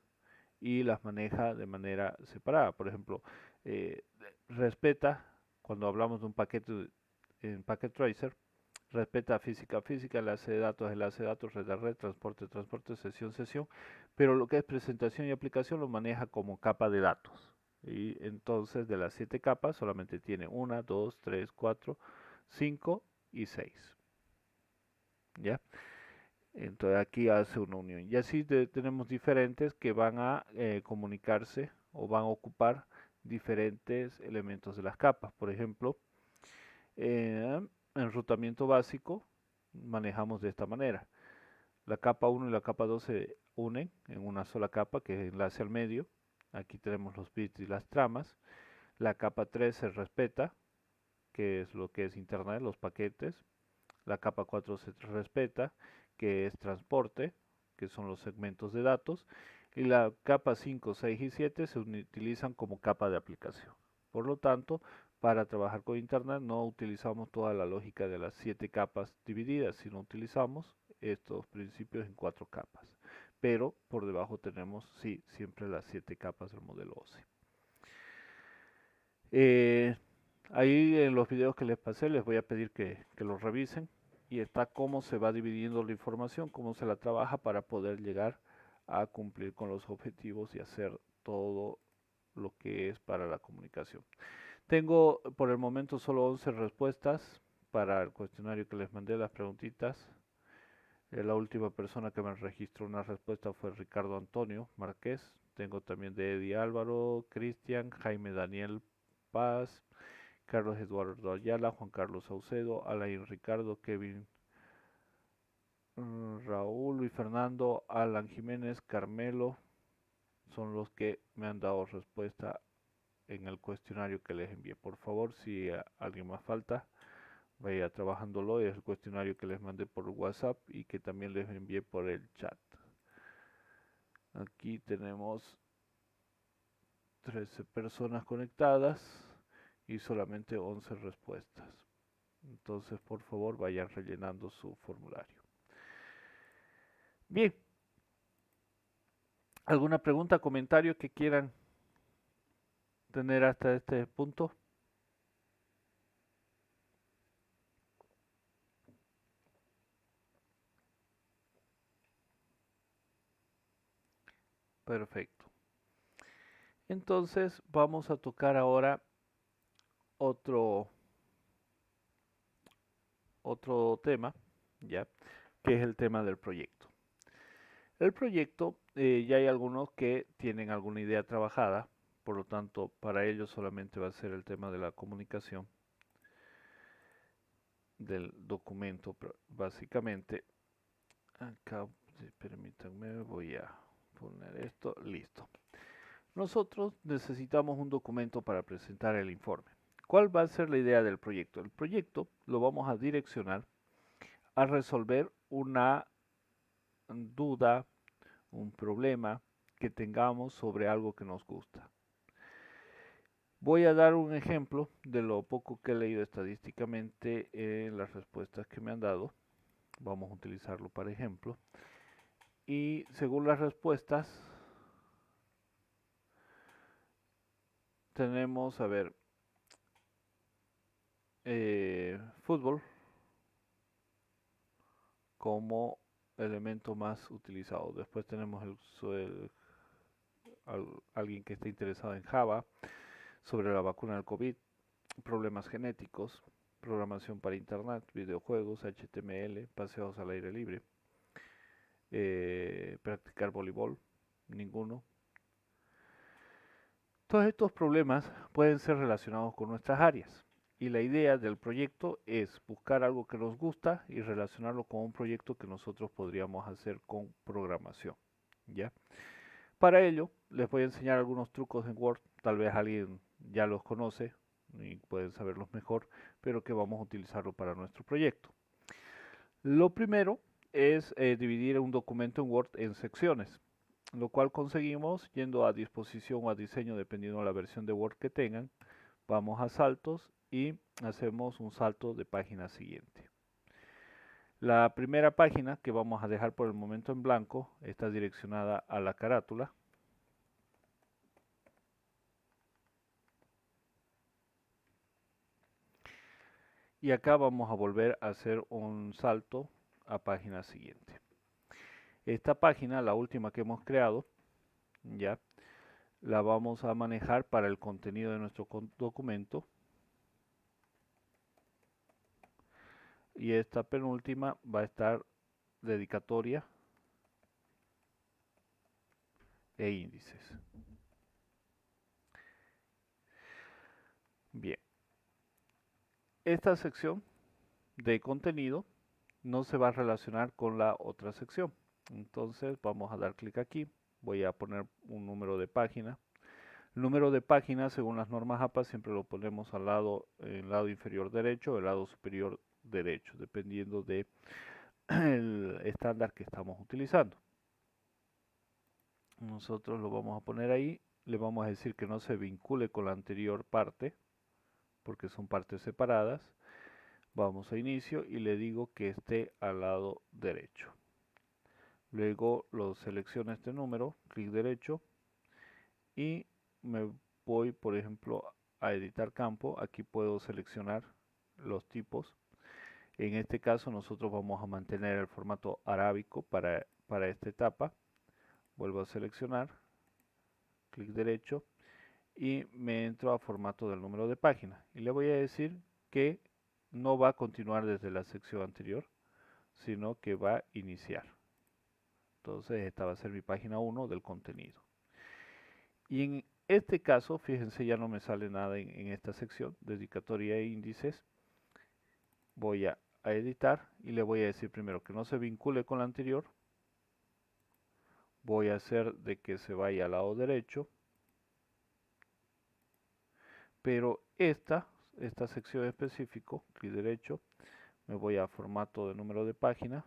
y las maneja de manera separada. Por ejemplo, eh, respeta, cuando hablamos de un paquete en Packet Tracer, respeta física, física, enlace de datos, red a red, transporte, transporte, sesión, sesión, pero lo que es presentación y aplicación lo maneja como capa de datos. Y entonces de las 7 capas solamente tiene 1, 2, 3, 4, 5 y 6. ¿Ya? Entonces aquí hace una unión. Y así tenemos diferentes que van a comunicarse o van a ocupar diferentes elementos de las capas. Por ejemplo, enrutamiento básico manejamos de esta manera. La capa 1 y la capa 2 se unen en una sola capa que es enlace al medio. Aquí tenemos los bits y las tramas. La capa 3 se respeta, que es lo que es internet, los paquetes. La capa 4 se respeta, que es transporte, que son los segmentos de datos. Y la capa 5, 6 y 7 se utilizan como capa de aplicación. Por lo tanto, para trabajar con internet no utilizamos toda la lógica de las 7 capas divididas, sino utilizamos estos principios en 4 capas. Pero por debajo tenemos, sí, siempre las 7 capas del modelo OSI. Ahí en los videos que les pasé les voy a pedir que los revisen y está cómo se va dividiendo la información, cómo se la trabaja para poder llegar a cumplir con los objetivos y hacer todo lo que es para la comunicación. Tengo por el momento solo 11 respuestas para el cuestionario que les mandé, las preguntitas. La última persona que me registró una respuesta fue Ricardo Antonio Márquez. Tengo también de Eddie Álvaro, Cristian, Jaime Daniel Paz, Carlos Eduardo Ayala, Juan Carlos Saucedo, Alain Ricardo, Kevin, Raúl, Luis Fernando, Alan Jiménez, Carmelo, son los que me han dado respuesta en el cuestionario que les envié. Por favor, si alguien más falta, vaya trabajándolo. Es el cuestionario que les mandé por WhatsApp y que también les envié por el chat. Aquí tenemos 13 personas conectadas y solamente 11 respuestas. Entonces, por favor, vayan rellenando su formulario. Bien, ¿alguna pregunta, comentario que quieran tener hasta este punto? Perfecto. Entonces, vamos a tocar ahora otro, otro tema, ¿ya? Que es el tema del proyecto. El proyecto, ya hay algunos que tienen alguna idea trabajada, por lo tanto, para ellos solamente va a ser el tema de la comunicación del documento, básicamente. Acá, permítanme, voy a poner esto, listo. Nosotros necesitamos un documento para presentar el informe. ¿Cuál va a ser la idea del proyecto? El proyecto lo vamos a direccionar a resolver una duda, un problema que tengamos sobre algo que nos gusta. Voy a dar un ejemplo de lo poco que he leído estadísticamente en las respuestas que me han dado. Vamos a utilizarlo para ejemplo. Y según las respuestas, tenemos, a ver, fútbol como elemento más utilizado. Después tenemos alguien que esté interesado en Java, sobre la vacuna del COVID, problemas genéticos, programación para Internet, videojuegos, HTML, paseos al aire libre, practicar voleibol, ninguno. Todos estos problemas pueden ser relacionados con nuestras áreas. Y la idea del proyecto es buscar algo que nos gusta y relacionarlo con un proyecto que nosotros podríamos hacer con programación. ¿Ya? Para ello, les voy a enseñar algunos trucos en Word. Tal vez alguien ya los conoce y pueden saberlos mejor, pero que vamos a utilizarlo para nuestro proyecto. Lo primero es dividir un documento en Word en secciones, lo cual conseguimos yendo a disposición o a diseño dependiendo de la versión de Word que tengan. Vamos a saltos y hacemos un salto de página siguiente. La primera página que vamos a dejar por el momento en blanco está direccionada a la carátula. y acá vamos a volver a hacer un salto a página siguiente. Esta página, la última que hemos creado, ya la vamos a manejar para el contenido de nuestro documento, y esta penúltima va a estar dedicatoria e índices. Bien, esta sección de contenido no se va a relacionar con la otra sección. Entonces vamos a dar clic aquí, voy a poner un número de página. El número de página, según las normas APA, siempre lo ponemos al lado, en el lado inferior derecho o el lado superior derecho, dependiendo del estándar que estamos utilizando. Nosotros lo vamos a poner ahí, le vamos a decir que no se vincule con la anterior parte, porque son partes separadas. Vamos a inicio y le digo que esté al lado derecho. Luego lo selecciono este número, clic derecho, y me voy, por ejemplo, a editar campo. Aquí puedo seleccionar los tipos. En este caso nosotros vamos a mantener el formato arábico para esta etapa. Vuelvo a seleccionar, clic derecho, y me entro a formato del número de página. Y le voy a decir que no va a continuar desde la sección anterior, sino que va a iniciar. Entonces esta va a ser mi página 1 del contenido. Y en este caso, fíjense, ya no me sale nada en esta sección, dedicatoria e índices. Voy a editar y le voy a decir primero que no se vincule con la anterior. Voy a hacer de que se vaya al lado derecho. Pero esta sección específico, clic derecho, me voy a formato de número de página.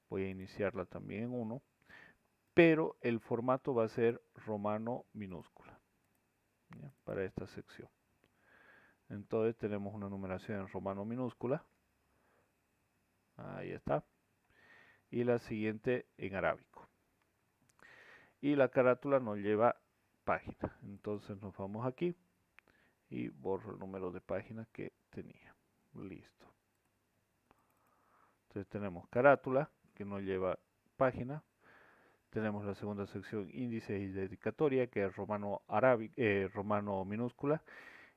Voy a iniciarla también en 1. Pero el formato va a ser romano minúscula, ¿ya? Para esta sección. Entonces tenemos una numeración en romano minúscula. Ahí está. Y la siguiente en arábico. Y la carátula nos lleva página. Entonces nos vamos aquí y borro el número de página que tenía. Listo. Entonces tenemos carátula que nos lleva página. Tenemos la segunda sección índice y dedicatoria, que es romano minúscula.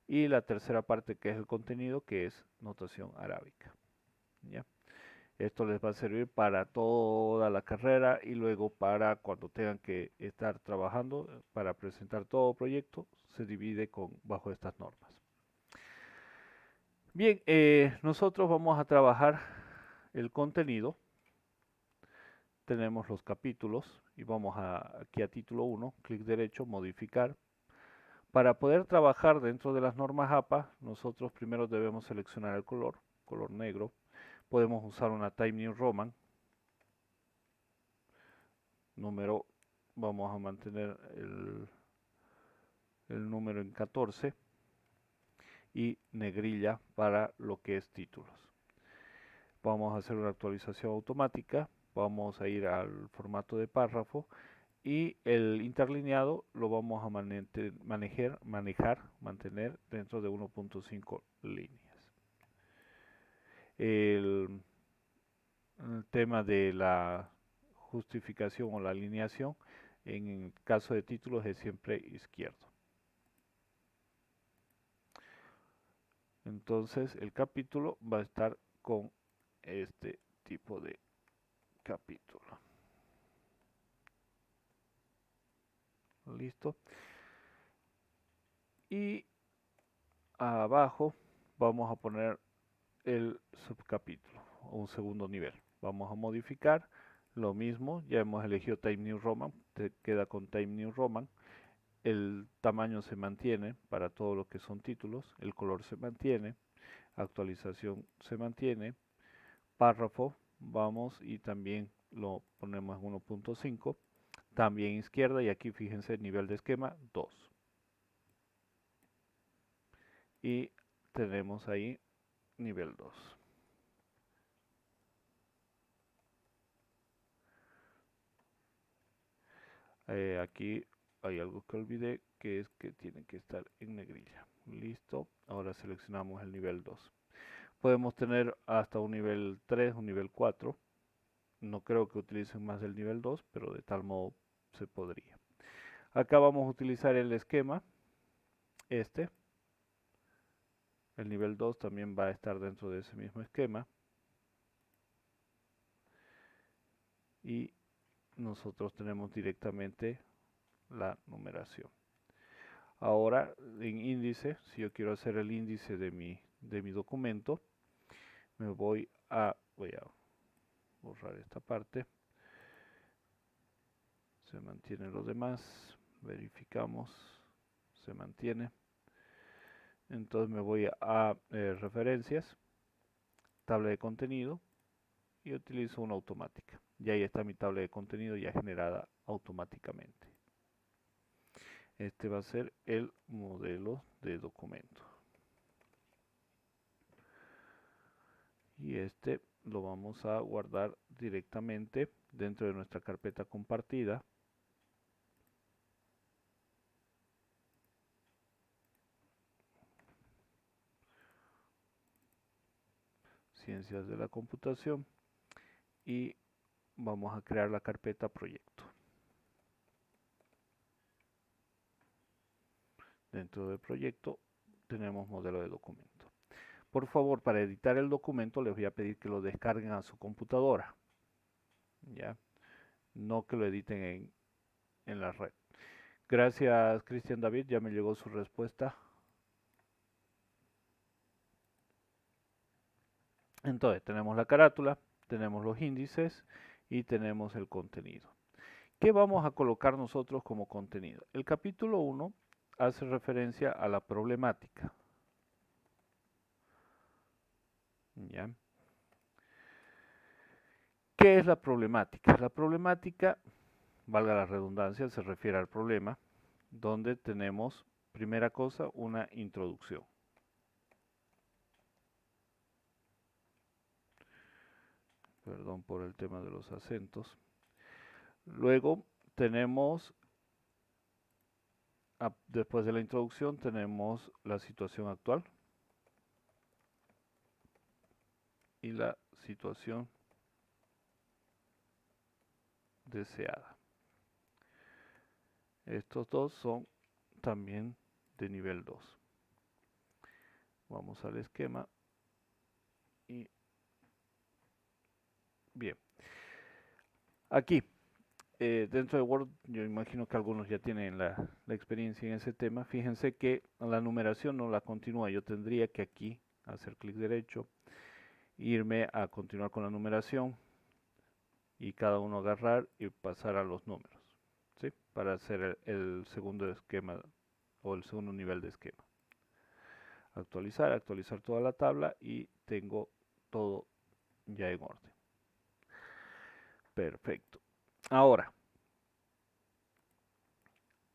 Y la tercera parte, que es el contenido, que es notación arábica. ¿Ya? Esto les va a servir para toda la carrera y luego para cuando tengan que estar trabajando para presentar todo proyecto, se divide bajo estas normas. Bien, nosotros vamos a trabajar el contenido. Tenemos los capítulos y vamos aquí a título 1, clic derecho, modificar. Para poder trabajar dentro de las normas APA, nosotros primero debemos seleccionar el color negro. Podemos usar una Times New Roman. Número, vamos a mantener el número en 14. Y negrilla para lo que es títulos. Vamos a hacer una actualización automática. Vamos a ir al formato de párrafo. Y el interlineado lo vamos a mantener dentro de 1.5 líneas. El tema de la justificación o la alineación en el caso de títulos es siempre izquierdo. Entonces el capítulo va a estar con este tipo de capítulo. Listo. Y abajo vamos a poner el subcapítulo o un segundo nivel. Vamos a modificar lo mismo. Ya hemos elegido Type New Roman. Queda con Type New Roman. El tamaño se mantiene para todo lo que son títulos. El color se mantiene. Actualización se mantiene. Párrafo vamos y también lo ponemos en 1.5. También izquierda y aquí fíjense el nivel de esquema 2. Y tenemos ahí nivel 2. Aquí hay algo que olvidé, que es que tiene que estar en negrilla. Listo, ahora seleccionamos el nivel 2. Podemos tener hasta un nivel 3, un nivel 4. No creo que utilicen más del nivel 2, pero de tal modo se podría. Acá vamos a utilizar el esquema, este. El nivel 2 también va a estar dentro de ese mismo esquema. Y nosotros tenemos directamente la numeración. Ahora, en índice, si yo quiero hacer el índice de mi documento, voy a borrar esta parte. Se mantiene lo demás. Verificamos. Se mantiene. Entonces me voy a referencias, tabla de contenido y utilizo una automática. Y ahí está mi tabla de contenido ya generada automáticamente. Este va a ser el modelo de documento. Y este lo vamos a guardar directamente dentro de nuestra carpeta compartida. Ciencias de la computación. Y vamos a crear la carpeta proyecto. Dentro del proyecto tenemos modelo de documento. Por favor, para editar el documento les voy a pedir que lo descarguen a su computadora. ¿Ya? No que lo editen en la red. Gracias, Cristian David. Ya me llegó su respuesta. Entonces, tenemos la carátula, tenemos los índices y tenemos el contenido. ¿Qué vamos a colocar nosotros como contenido? El capítulo 1 hace referencia a la problemática. ¿Ya? ¿Qué es la problemática? La problemática, valga la redundancia, se refiere al problema, donde tenemos, primera cosa, una introducción. Perdón por el tema de los acentos. Luego tenemos, después de la introducción, tenemos la situación actual y la situación deseada. Estos dos son también de nivel 2. Vamos al esquema y bien. Aquí, dentro de Word, yo imagino que algunos ya tienen la experiencia en ese tema. Fíjense que la numeración no la continúa. Yo tendría que aquí hacer clic derecho, irme a continuar con la numeración y cada uno agarrar y pasar a los números, ¿sí? Para hacer el segundo esquema o el segundo nivel de esquema. Actualizar toda la tabla y tengo todo ya en orden. Perfecto. Ahora,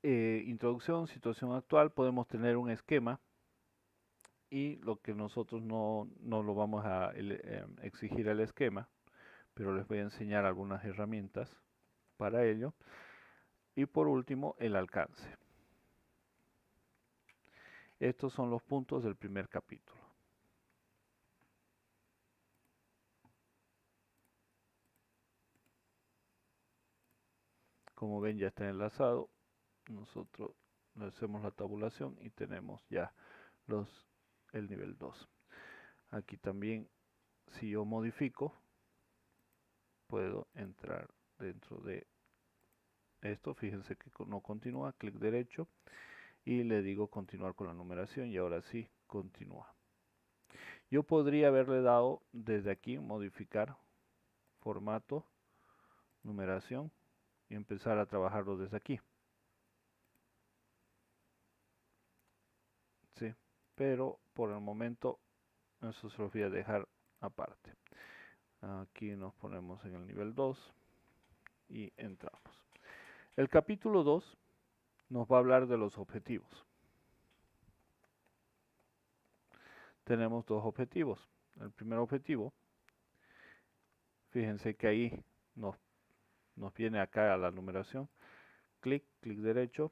introducción, situación actual, podemos tener un esquema y lo que nosotros no lo vamos a exigir el esquema, pero les voy a enseñar algunas herramientas para ello. Y por último, el alcance. Estos son los puntos del primer capítulo. Como ven, ya está enlazado. Nosotros hacemos la tabulación y tenemos ya el nivel 2. Aquí también, si yo modifico, puedo entrar dentro de esto. Fíjense que no continúa, clic derecho y le digo continuar con la numeración y ahora sí continúa. Yo podría haberle dado desde aquí modificar formato, numeración y empezar a trabajarlo desde aquí. Sí, pero por el momento eso se lo voy a dejar aparte. Aquí nos ponemos en el nivel 2 y entramos. El capítulo 2 nos va a hablar de los objetivos. Tenemos dos objetivos. El primer objetivo, fíjense que ahí nos viene acá a la numeración. Clic derecho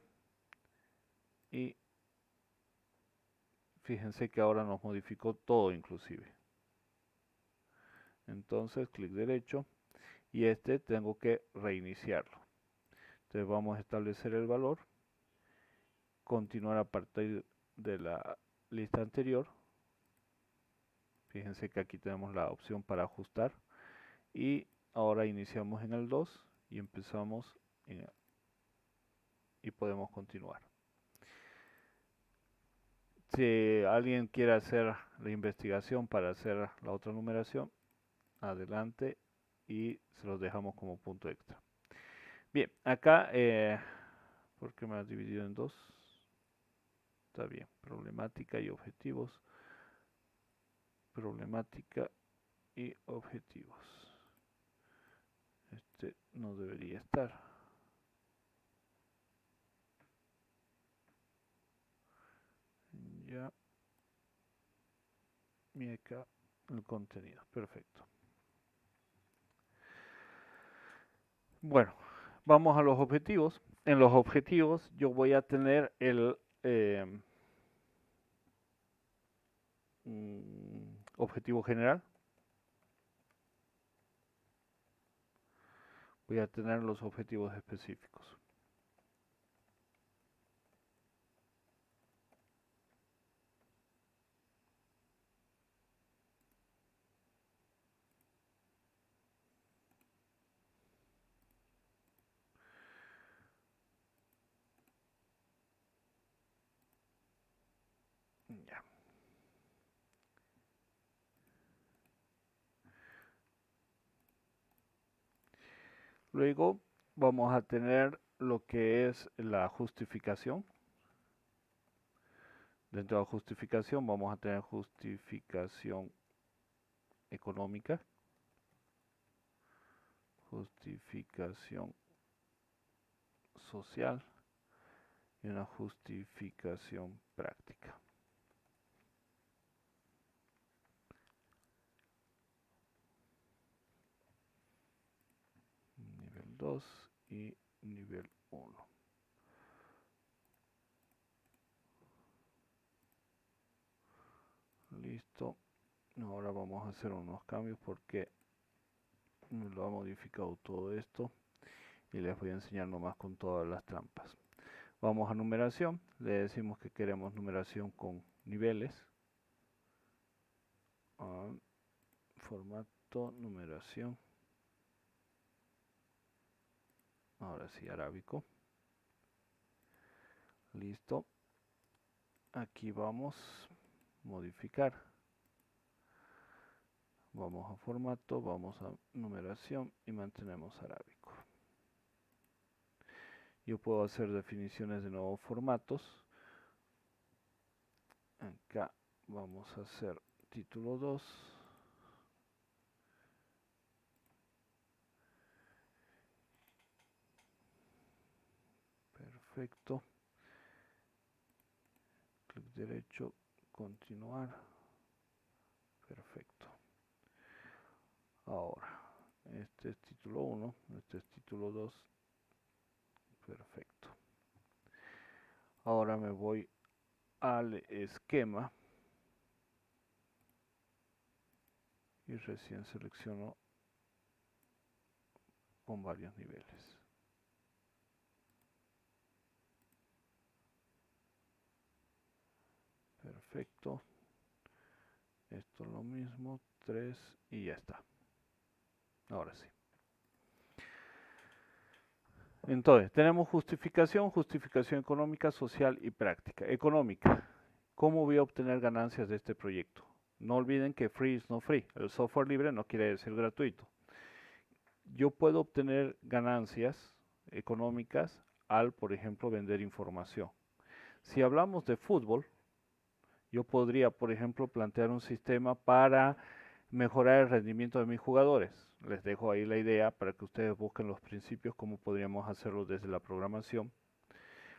y fíjense que ahora nos modificó todo inclusive. Entonces, clic derecho y este tengo que reiniciarlo. Entonces vamos a establecer el valor, continuar a partir de la lista anterior. Fíjense que aquí tenemos la opción para ajustar y ahora iniciamos en el 2 y empezamos y podemos continuar. Si alguien quiere hacer la investigación para hacer la otra numeración, adelante y se los dejamos como punto extra. Bien, acá, ¿por qué me has dividido en dos? Está bien, problemática y objetivos. Problemática y objetivos. Este no debería estar. Ya. Y acá el contenido. Perfecto. Bueno, vamos a los objetivos. En los objetivos yo voy a tener el objetivo general. Voy a tener los objetivos específicos. Ya. Luego vamos a tener lo que es la justificación. Dentro de la justificación vamos a tener justificación económica, justificación social y una justificación práctica. Nivel 2 y nivel 1. Listo. Ahora vamos a hacer unos cambios porque me lo ha modificado todo esto y les voy a enseñar nomás con todas las trampas. Vamos a numeración, le decimos que queremos numeración con niveles. Formato, numeración. Ahora sí, arábico. Listo. Aquí vamos a modificar. Vamos a formato, vamos a numeración y mantenemos arábico. Yo puedo hacer definiciones de nuevos formatos. Acá vamos a hacer título 2. Perfecto. Clic derecho, continuar. Perfecto. Ahora, este es título 1, este es título 2. Perfecto. Ahora me voy al esquema y recién selecciono con varios niveles. Perfecto. Esto es lo mismo, 3 y ya está. Ahora sí. Entonces, tenemos justificación, justificación económica, social y práctica. Económica. ¿Cómo voy a obtener ganancias de este proyecto? No olviden que free is no free. El software libre no quiere decir gratuito. Yo puedo obtener ganancias económicas al, por ejemplo, vender información. Si hablamos de fútbol, yo podría, por ejemplo, plantear un sistema para mejorar el rendimiento de mis jugadores. Les dejo ahí la idea para que ustedes busquen los principios, cómo podríamos hacerlo desde la programación.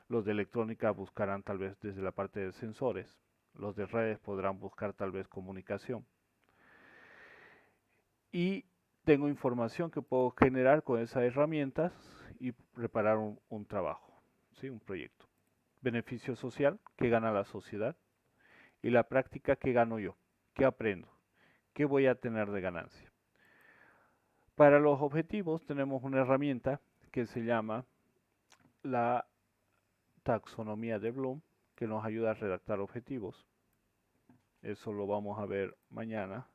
Los de electrónica buscarán tal vez desde la parte de sensores. Los de redes podrán buscar tal vez comunicación. Y tengo información que puedo generar con esas herramientas y preparar un trabajo, ¿sí? Un proyecto. Beneficio social, ¿qué gana la sociedad? Y la práctica, ¿qué gano yo? ¿Qué aprendo? ¿Qué voy a tener de ganancia? Para los objetivos tenemos una herramienta que se llama la taxonomía de Bloom, que nos ayuda a redactar objetivos. Eso lo vamos a ver mañana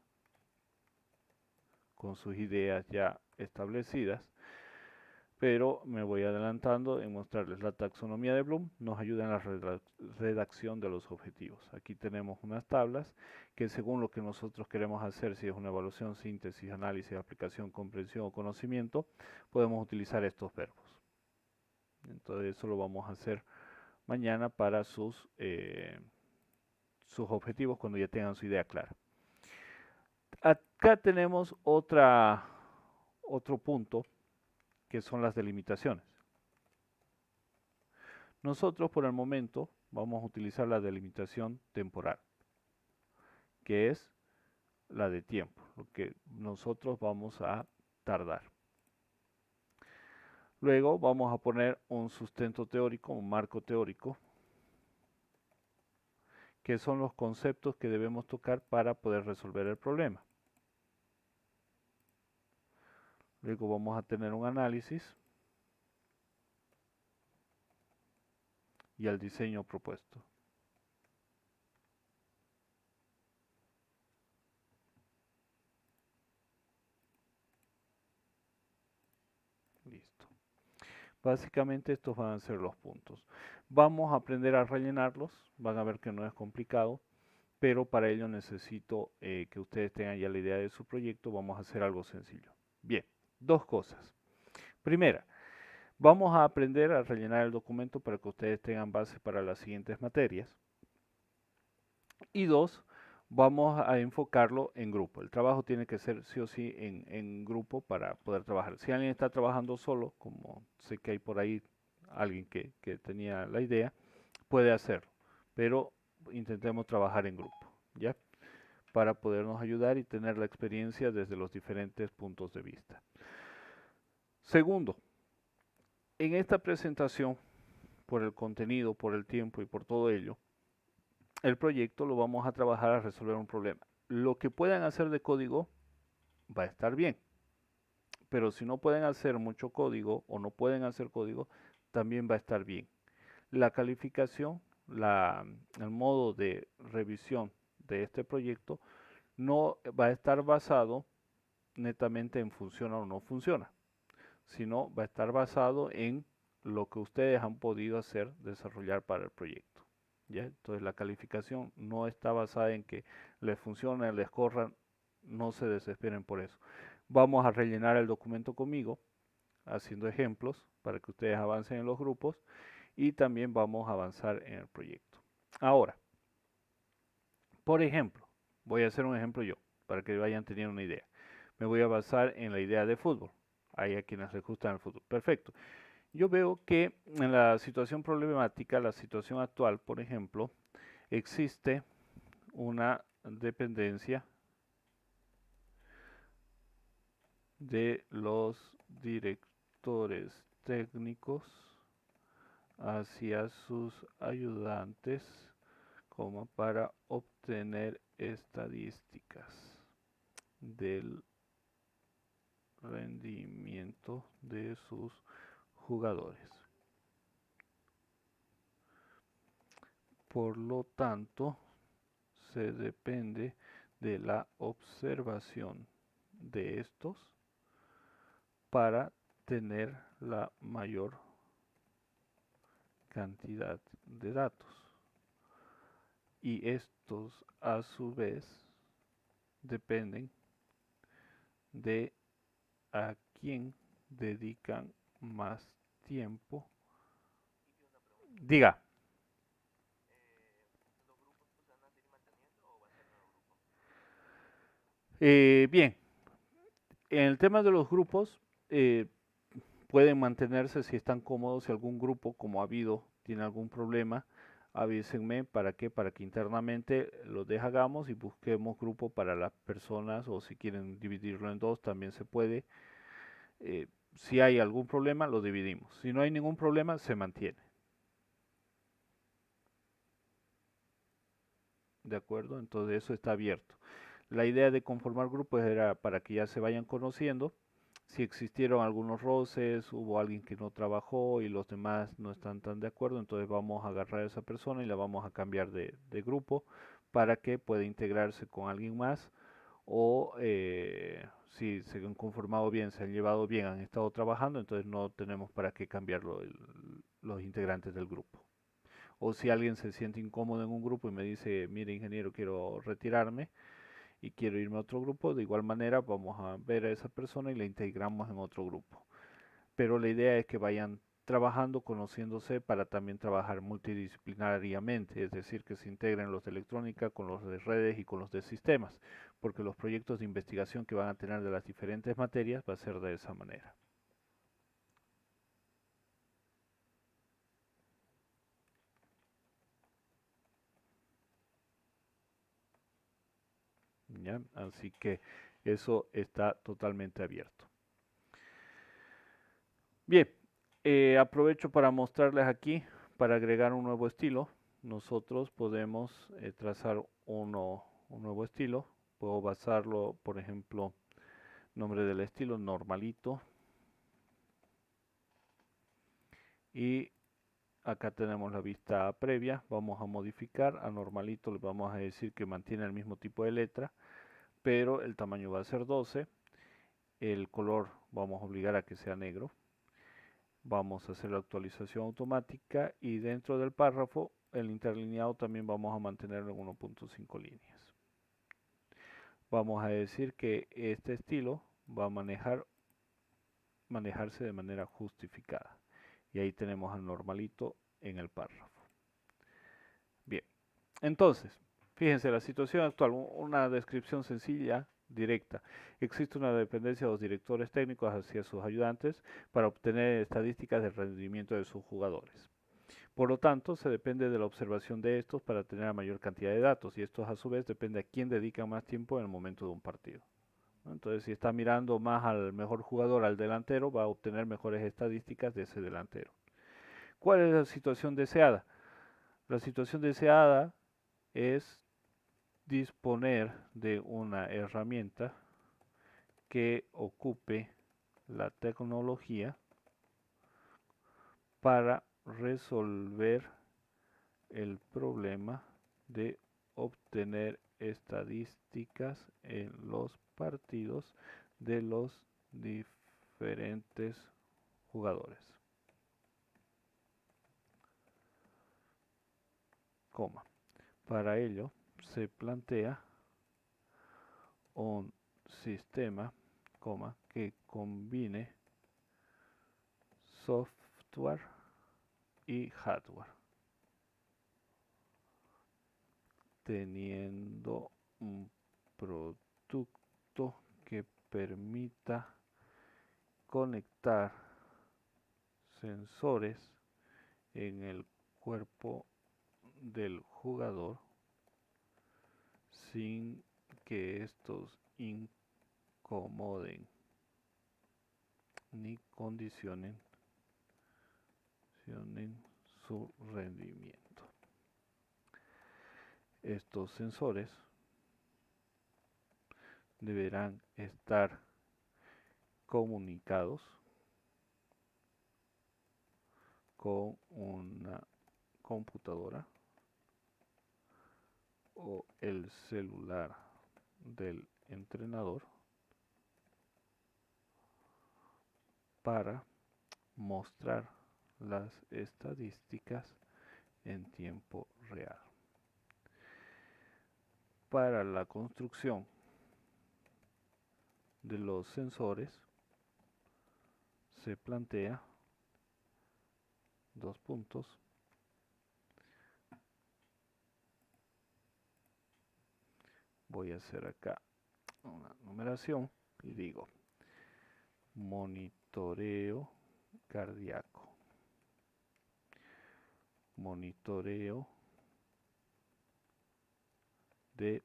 con sus ideas ya establecidas, pero me voy adelantando en mostrarles la taxonomía de Bloom, nos ayuda en la redacción de los objetivos. Aquí tenemos unas tablas que según lo que nosotros queremos hacer, si es una evaluación, síntesis, análisis, aplicación, comprensión o conocimiento, podemos utilizar estos verbos. Entonces eso lo vamos a hacer mañana para sus objetivos cuando ya tengan su idea clara. Acá tenemos otro punto que son las delimitaciones. Nosotros por el momento vamos a utilizar la delimitación temporal, que es la de tiempo, lo que nosotros vamos a tardar. Luego vamos a poner un sustento teórico, un marco teórico, que son los conceptos que debemos tocar para poder resolver el problema. Luego vamos a tener un análisis y el diseño propuesto. Listo. Básicamente estos van a ser los puntos. Vamos a aprender a rellenarlos, van a ver que no es complicado, pero para ello necesito que ustedes tengan ya la idea de su proyecto. Vamos a hacer algo sencillo. Bien, dos cosas. Primera, vamos a aprender a rellenar el documento para que ustedes tengan base para las siguientes materias. Y dos, vamos a enfocarlo en grupo. El trabajo tiene que ser sí o sí en grupo para poder trabajar. Si alguien está trabajando solo, como sé que hay por ahí alguien que tenía la idea, puede hacerlo, pero intentemos trabajar en grupo, ¿ya? Para podernos ayudar y tener la experiencia desde los diferentes puntos de vista. Segundo, en esta presentación, por el contenido, por el tiempo y por todo ello, el proyecto lo vamos a trabajar a resolver un problema. Lo que puedan hacer de código va a estar bien, pero si no pueden hacer mucho código o no pueden hacer código, también va a estar bien. La calificación, el modo de revisión de este proyecto no va a estar basado netamente en funciona o no funciona, sino va a estar basado en lo que ustedes han podido hacer, desarrollar para el proyecto. ¿Ya? Entonces la calificación no está basada en que les funcione, les corran, no se desesperen por eso. Vamos a rellenar el documento conmigo, haciendo ejemplos para que ustedes avancen en los grupos y también vamos a avanzar en el proyecto. Ahora, por ejemplo, voy a hacer un ejemplo yo, para que vayan teniendo una idea. Me voy a basar en la idea de fútbol. Hay a quienes les gusta el fútbol. Perfecto. Yo veo que en la situación problemática, la situación actual, por ejemplo, existe una dependencia de los directores técnicos hacia sus ayudantes como para obtener estadísticas del rendimiento de sus jugadores. Por lo tanto, se depende de la observación de estos para tener la mayor cantidad de datos. Y estos a su vez dependen de a quién dedican más tiempo. Diga. Bien, en el tema de los grupos, pueden mantenerse si están cómodos. Si algún grupo, como ha habido, tiene algún problema, avísenme. ¿Para qué? Para que internamente lo deshagamos y busquemos grupo para las personas, o si quieren dividirlo en dos, también se puede. Si hay algún problema, lo dividimos. Si no hay ningún problema, se mantiene. ¿De acuerdo? Entonces eso está abierto. La idea de conformar grupos era para que ya se vayan conociendo si existieron algunos roces, hubo alguien que no trabajó y los demás no están tan de acuerdo, entonces vamos a agarrar a esa persona y la vamos a cambiar de grupo para que pueda integrarse con alguien más o si se han conformado bien, se han llevado bien, han estado trabajando, entonces no tenemos para qué cambiarlo los integrantes del grupo. O si alguien se siente incómodo en un grupo y me dice, mire ingeniero, quiero retirarme y quiero irme a otro grupo, de igual manera vamos a ver a esa persona y la integramos en otro grupo. Pero la idea es que vayan trabajando, conociéndose para también trabajar multidisciplinariamente, es decir, que se integren los de electrónica con los de redes y con los de sistemas, porque los proyectos de investigación que van a tener de las diferentes materias va a ser de esa manera. ¿Ya? Así que eso está totalmente abierto. Bien, aprovecho para mostrarles aquí, para agregar un nuevo estilo, nosotros podemos trazar un nuevo estilo. Puedo basarlo, por ejemplo, nombre del estilo, normalito. Y acá tenemos la vista previa. Vamos a modificar, a normalito le vamos a decir que mantiene el mismo tipo de letra, pero el tamaño va a ser 12. El color vamos a obligar a que sea negro. Vamos a hacer la actualización automática y dentro del párrafo el interlineado también vamos a mantenerlo en 1.5 líneas. Vamos a decir que este estilo va a manejarse de manera justificada y ahí tenemos al normalito en el párrafo. Bien, entonces, fíjense la situación actual, una descripción sencilla, directa. Existe una dependencia de los directores técnicos hacia sus ayudantes para obtener estadísticas del rendimiento de sus jugadores. Por lo tanto, se depende de la observación de estos para tener la mayor cantidad de datos y estos a su vez depende a quién dedica más tiempo en el momento de un partido. Entonces, si está mirando más al mejor jugador, al delantero, va a obtener mejores estadísticas de ese delantero. ¿Cuál es la situación deseada? La situación deseada es disponer de una herramienta que ocupe la tecnología para resolver el problema de obtener estadísticas en los partidos de los diferentes jugadores. Coma. Para ello se plantea un sistema, coma, que combine software y hardware, teniendo un producto que permita conectar sensores en el cuerpo del jugador sin que estos incomoden ni condicionen su rendimiento. Estos sensores deberán estar comunicados con una computadora o el celular del entrenador para mostrar las estadísticas en tiempo real. Para la construcción de los sensores se plantea dos puntos. Voy a hacer acá una numeración y digo monitoreo cardíaco, monitoreo de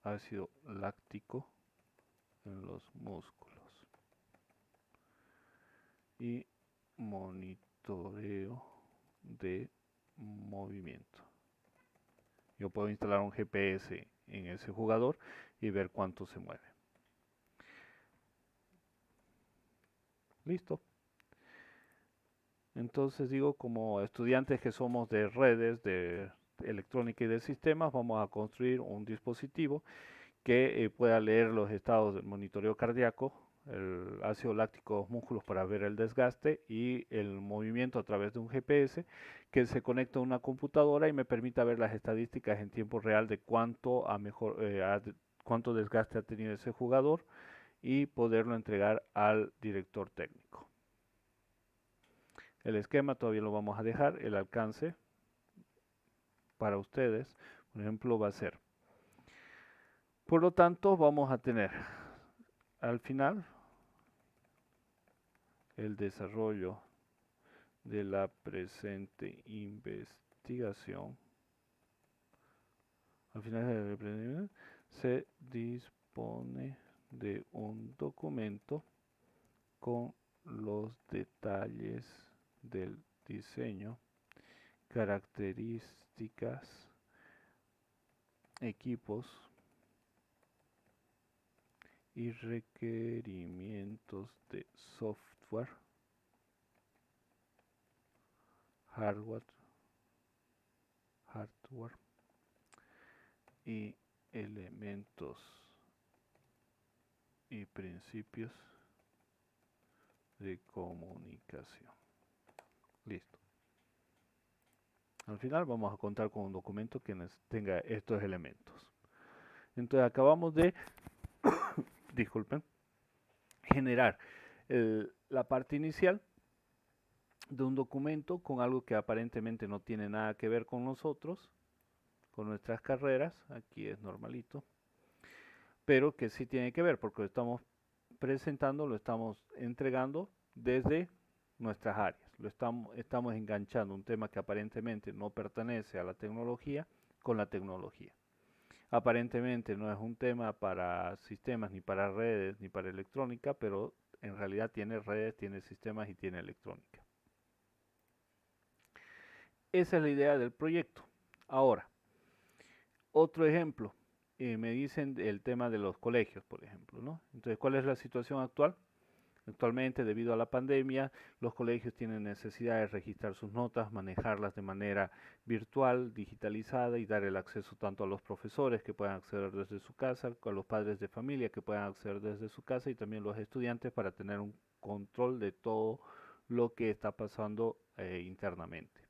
ácido láctico en los músculos y monitoreo de movimiento. Yo puedo instalar un GPS en ese jugador y ver cuánto se mueve. Listo. Entonces digo, como estudiantes que somos de redes, de electrónica y de sistemas, vamos a construir un dispositivo que pueda leer los estados del monitoreo cardíaco, el ácido láctico de los músculos para ver el desgaste y el movimiento a través de un GPS que se conecta a una computadora y me permita ver las estadísticas en tiempo real de cuánto desgaste ha tenido ese jugador y poderlo entregar al director técnico. El esquema todavía lo vamos a dejar, el alcance para ustedes, por ejemplo, va a ser. Por lo tanto, vamos a tener al final el desarrollo de la presente investigación. Al final de la presente se dispone de un documento con los detalles del diseño, características, equipos y requerimientos de software, hardware y elementos y principios de comunicación. Listo. Al final vamos a contar con un documento que tenga estos elementos. Entonces acabamos de, disculpen, generar la parte inicial de un documento con algo que aparentemente no tiene nada que ver con nosotros, con nuestras carreras, aquí es normalito, pero que sí tiene que ver porque lo estamos presentando, lo estamos entregando desde nuestras áreas. Estamos enganchando un tema que aparentemente no pertenece a la tecnología con la tecnología. Aparentemente no es un tema para sistemas, ni para redes, ni para electrónica, pero en realidad tiene redes, tiene sistemas y tiene electrónica. Esa es la idea del proyecto. Ahora, otro ejemplo, me dicen el tema de los colegios, por ejemplo, ¿no? Entonces, ¿cuál es la situación actual? Actualmente, debido a la pandemia, los colegios tienen necesidad de registrar sus notas, manejarlas de manera virtual, digitalizada y dar el acceso tanto a los profesores que puedan acceder desde su casa, a los padres de familia que puedan acceder desde su casa y también los estudiantes para tener un control de todo lo que está pasando internamente.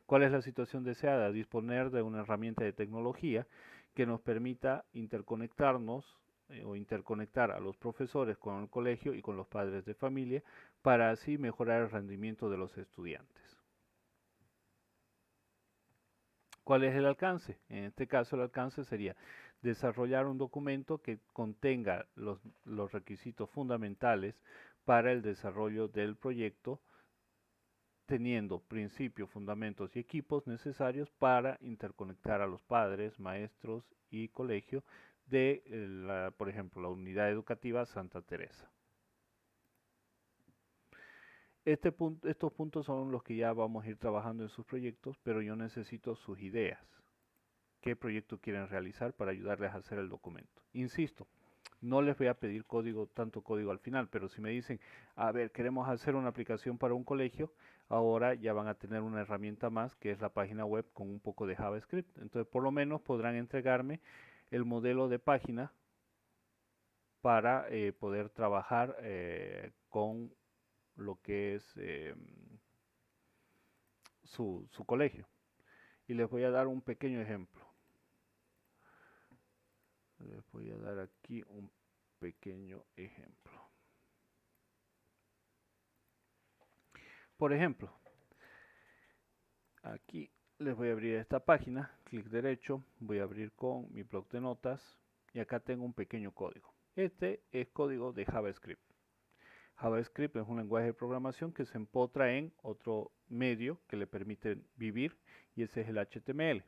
¿Cuál es la situación deseada? Disponer de una herramienta de tecnología que nos permita interconectarnos o interconectar a los profesores con el colegio y con los padres de familia para así mejorar el rendimiento de los estudiantes. ¿Cuál es el alcance? En este caso el alcance sería desarrollar un documento que contenga los requisitos fundamentales para el desarrollo del proyecto, teniendo principios, fundamentos y equipos necesarios para interconectar a los padres, maestros y colegio de, por ejemplo, la unidad educativa Santa Teresa. Estos puntos son los que ya vamos a ir trabajando en sus proyectos, pero yo necesito sus ideas. ¿Qué proyecto quieren realizar para ayudarles a hacer el documento? Insisto, no les voy a pedir tanto código al final, pero si me dicen, a ver, queremos hacer una aplicación para un colegio, ahora ya van a tener una herramienta más que es la página web con un poco de JavaScript. Entonces, por lo menos podrán entregarme el modelo de página para poder trabajar con lo que es su colegio. Y les voy a dar un pequeño ejemplo. Les voy a dar aquí un pequeño ejemplo. Por ejemplo, aquí les voy a abrir esta página, clic derecho, voy a abrir con mi bloc de notas y acá tengo un pequeño código. Este es código de JavaScript. JavaScript es un lenguaje de programación que se empotra en otro medio que le permite vivir y ese es el HTML.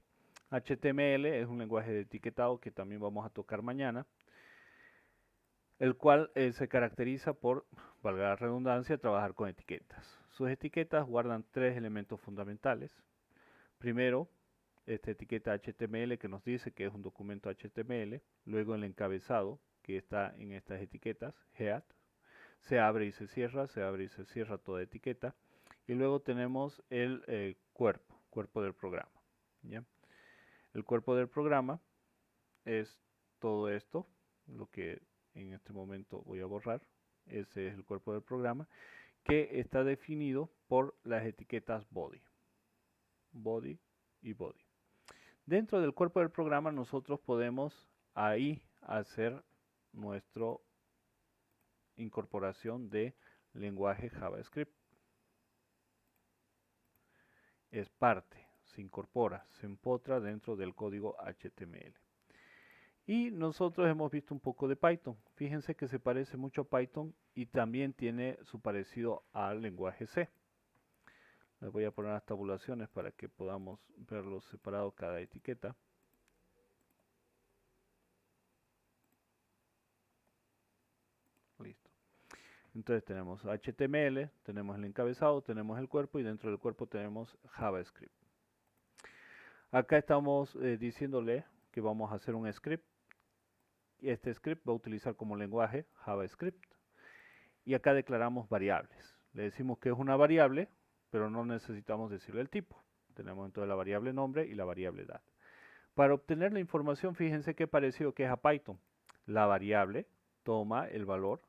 HTML es un lenguaje de etiquetado que también vamos a tocar mañana, el cual se caracteriza por, valga la redundancia, trabajar con etiquetas. Sus etiquetas guardan tres elementos fundamentales. Primero, esta etiqueta HTML que nos dice que es un documento HTML, luego el encabezado que está en estas etiquetas, head. Se abre y se cierra, se abre y se cierra toda etiqueta. Y luego tenemos el cuerpo del programa. ¿Ya? El cuerpo del programa es todo esto, lo que en este momento voy a borrar. Ese es el cuerpo del programa, que está definido por las etiquetas body, body y body. Dentro del cuerpo del programa nosotros podemos ahí hacer nuestra incorporación de lenguaje JavaScript. Es parte, se incorpora, se empotra dentro del código HTML. Y nosotros hemos visto un poco de Python. Fíjense que se parece mucho a Python y también tiene su parecido al lenguaje C. Les voy a poner las tabulaciones para que podamos verlo separado cada etiqueta. Listo. Entonces tenemos HTML, tenemos el encabezado, tenemos el cuerpo y dentro del cuerpo tenemos JavaScript. Acá estamos diciéndole que vamos a hacer un script. Y este script va a utilizar como lenguaje JavaScript. Y acá declaramos variables. Le decimos que es una variable, pero no necesitamos decirle el tipo. Tenemos entonces la variable nombre y la variable edad. Para obtener la información, fíjense qué parecido que es a Python. La variable toma el valor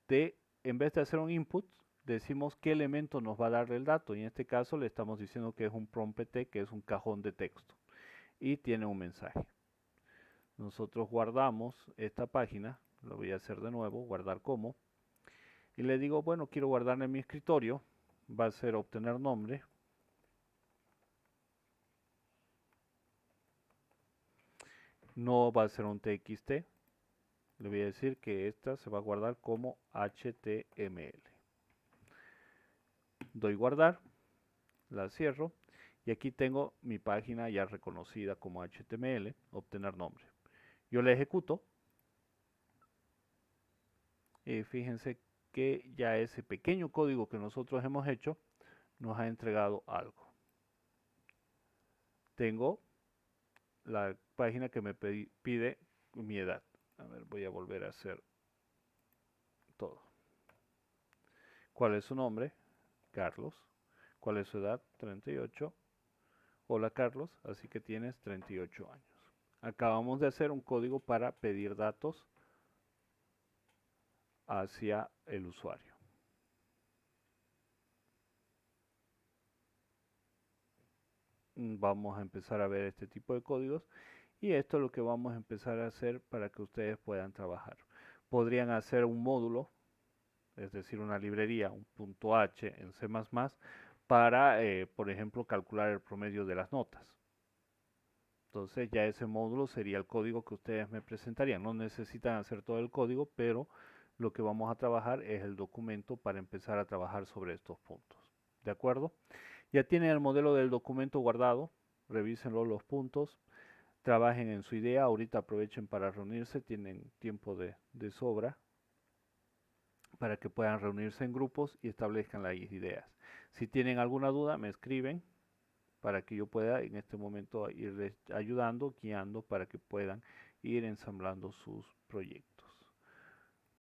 de, en vez de hacer un input, decimos qué elemento nos va a dar el dato. Y en este caso le estamos diciendo que es un prompt, que es un cajón de texto. Y tiene un mensaje. Nosotros guardamos esta página, lo voy a hacer de nuevo, guardar como. Y le digo, bueno, quiero guardar en mi escritorio, va a ser obtener nombre. No va a ser un txt, le voy a decir que esta se va a guardar como HTML. Doy guardar, la cierro y aquí tengo mi página ya reconocida como HTML, obtener nombre. Yo la ejecuto y fíjense que ya ese pequeño código que nosotros hemos hecho nos ha entregado algo. Tengo la página que me pide mi edad. A ver, voy a volver a hacer todo. ¿Cuál es su nombre? Carlos. ¿Cuál es su edad? 38. Hola Carlos, así que tienes 38 años. Acabamos de hacer un código para pedir datos hacia el usuario. Vamos a empezar a ver este tipo de códigos y esto es lo que vamos a empezar a hacer para que ustedes puedan trabajar. Podrían hacer un módulo, es decir, una librería, un punto H en C++ para, por ejemplo, calcular el promedio de las notas. Entonces ya ese módulo sería el código que ustedes me presentarían. No necesitan hacer todo el código, pero lo que vamos a trabajar es el documento para empezar a trabajar sobre estos puntos. ¿De acuerdo? Ya tienen el modelo del documento guardado. Revísenlo los puntos. Trabajen en su idea. Ahorita aprovechen para reunirse. Tienen tiempo de sobra para que puedan reunirse en grupos y establezcan las ideas. Si tienen alguna duda, me escriben para que yo pueda en este momento irles ayudando, guiando para que puedan ir ensamblando sus proyectos.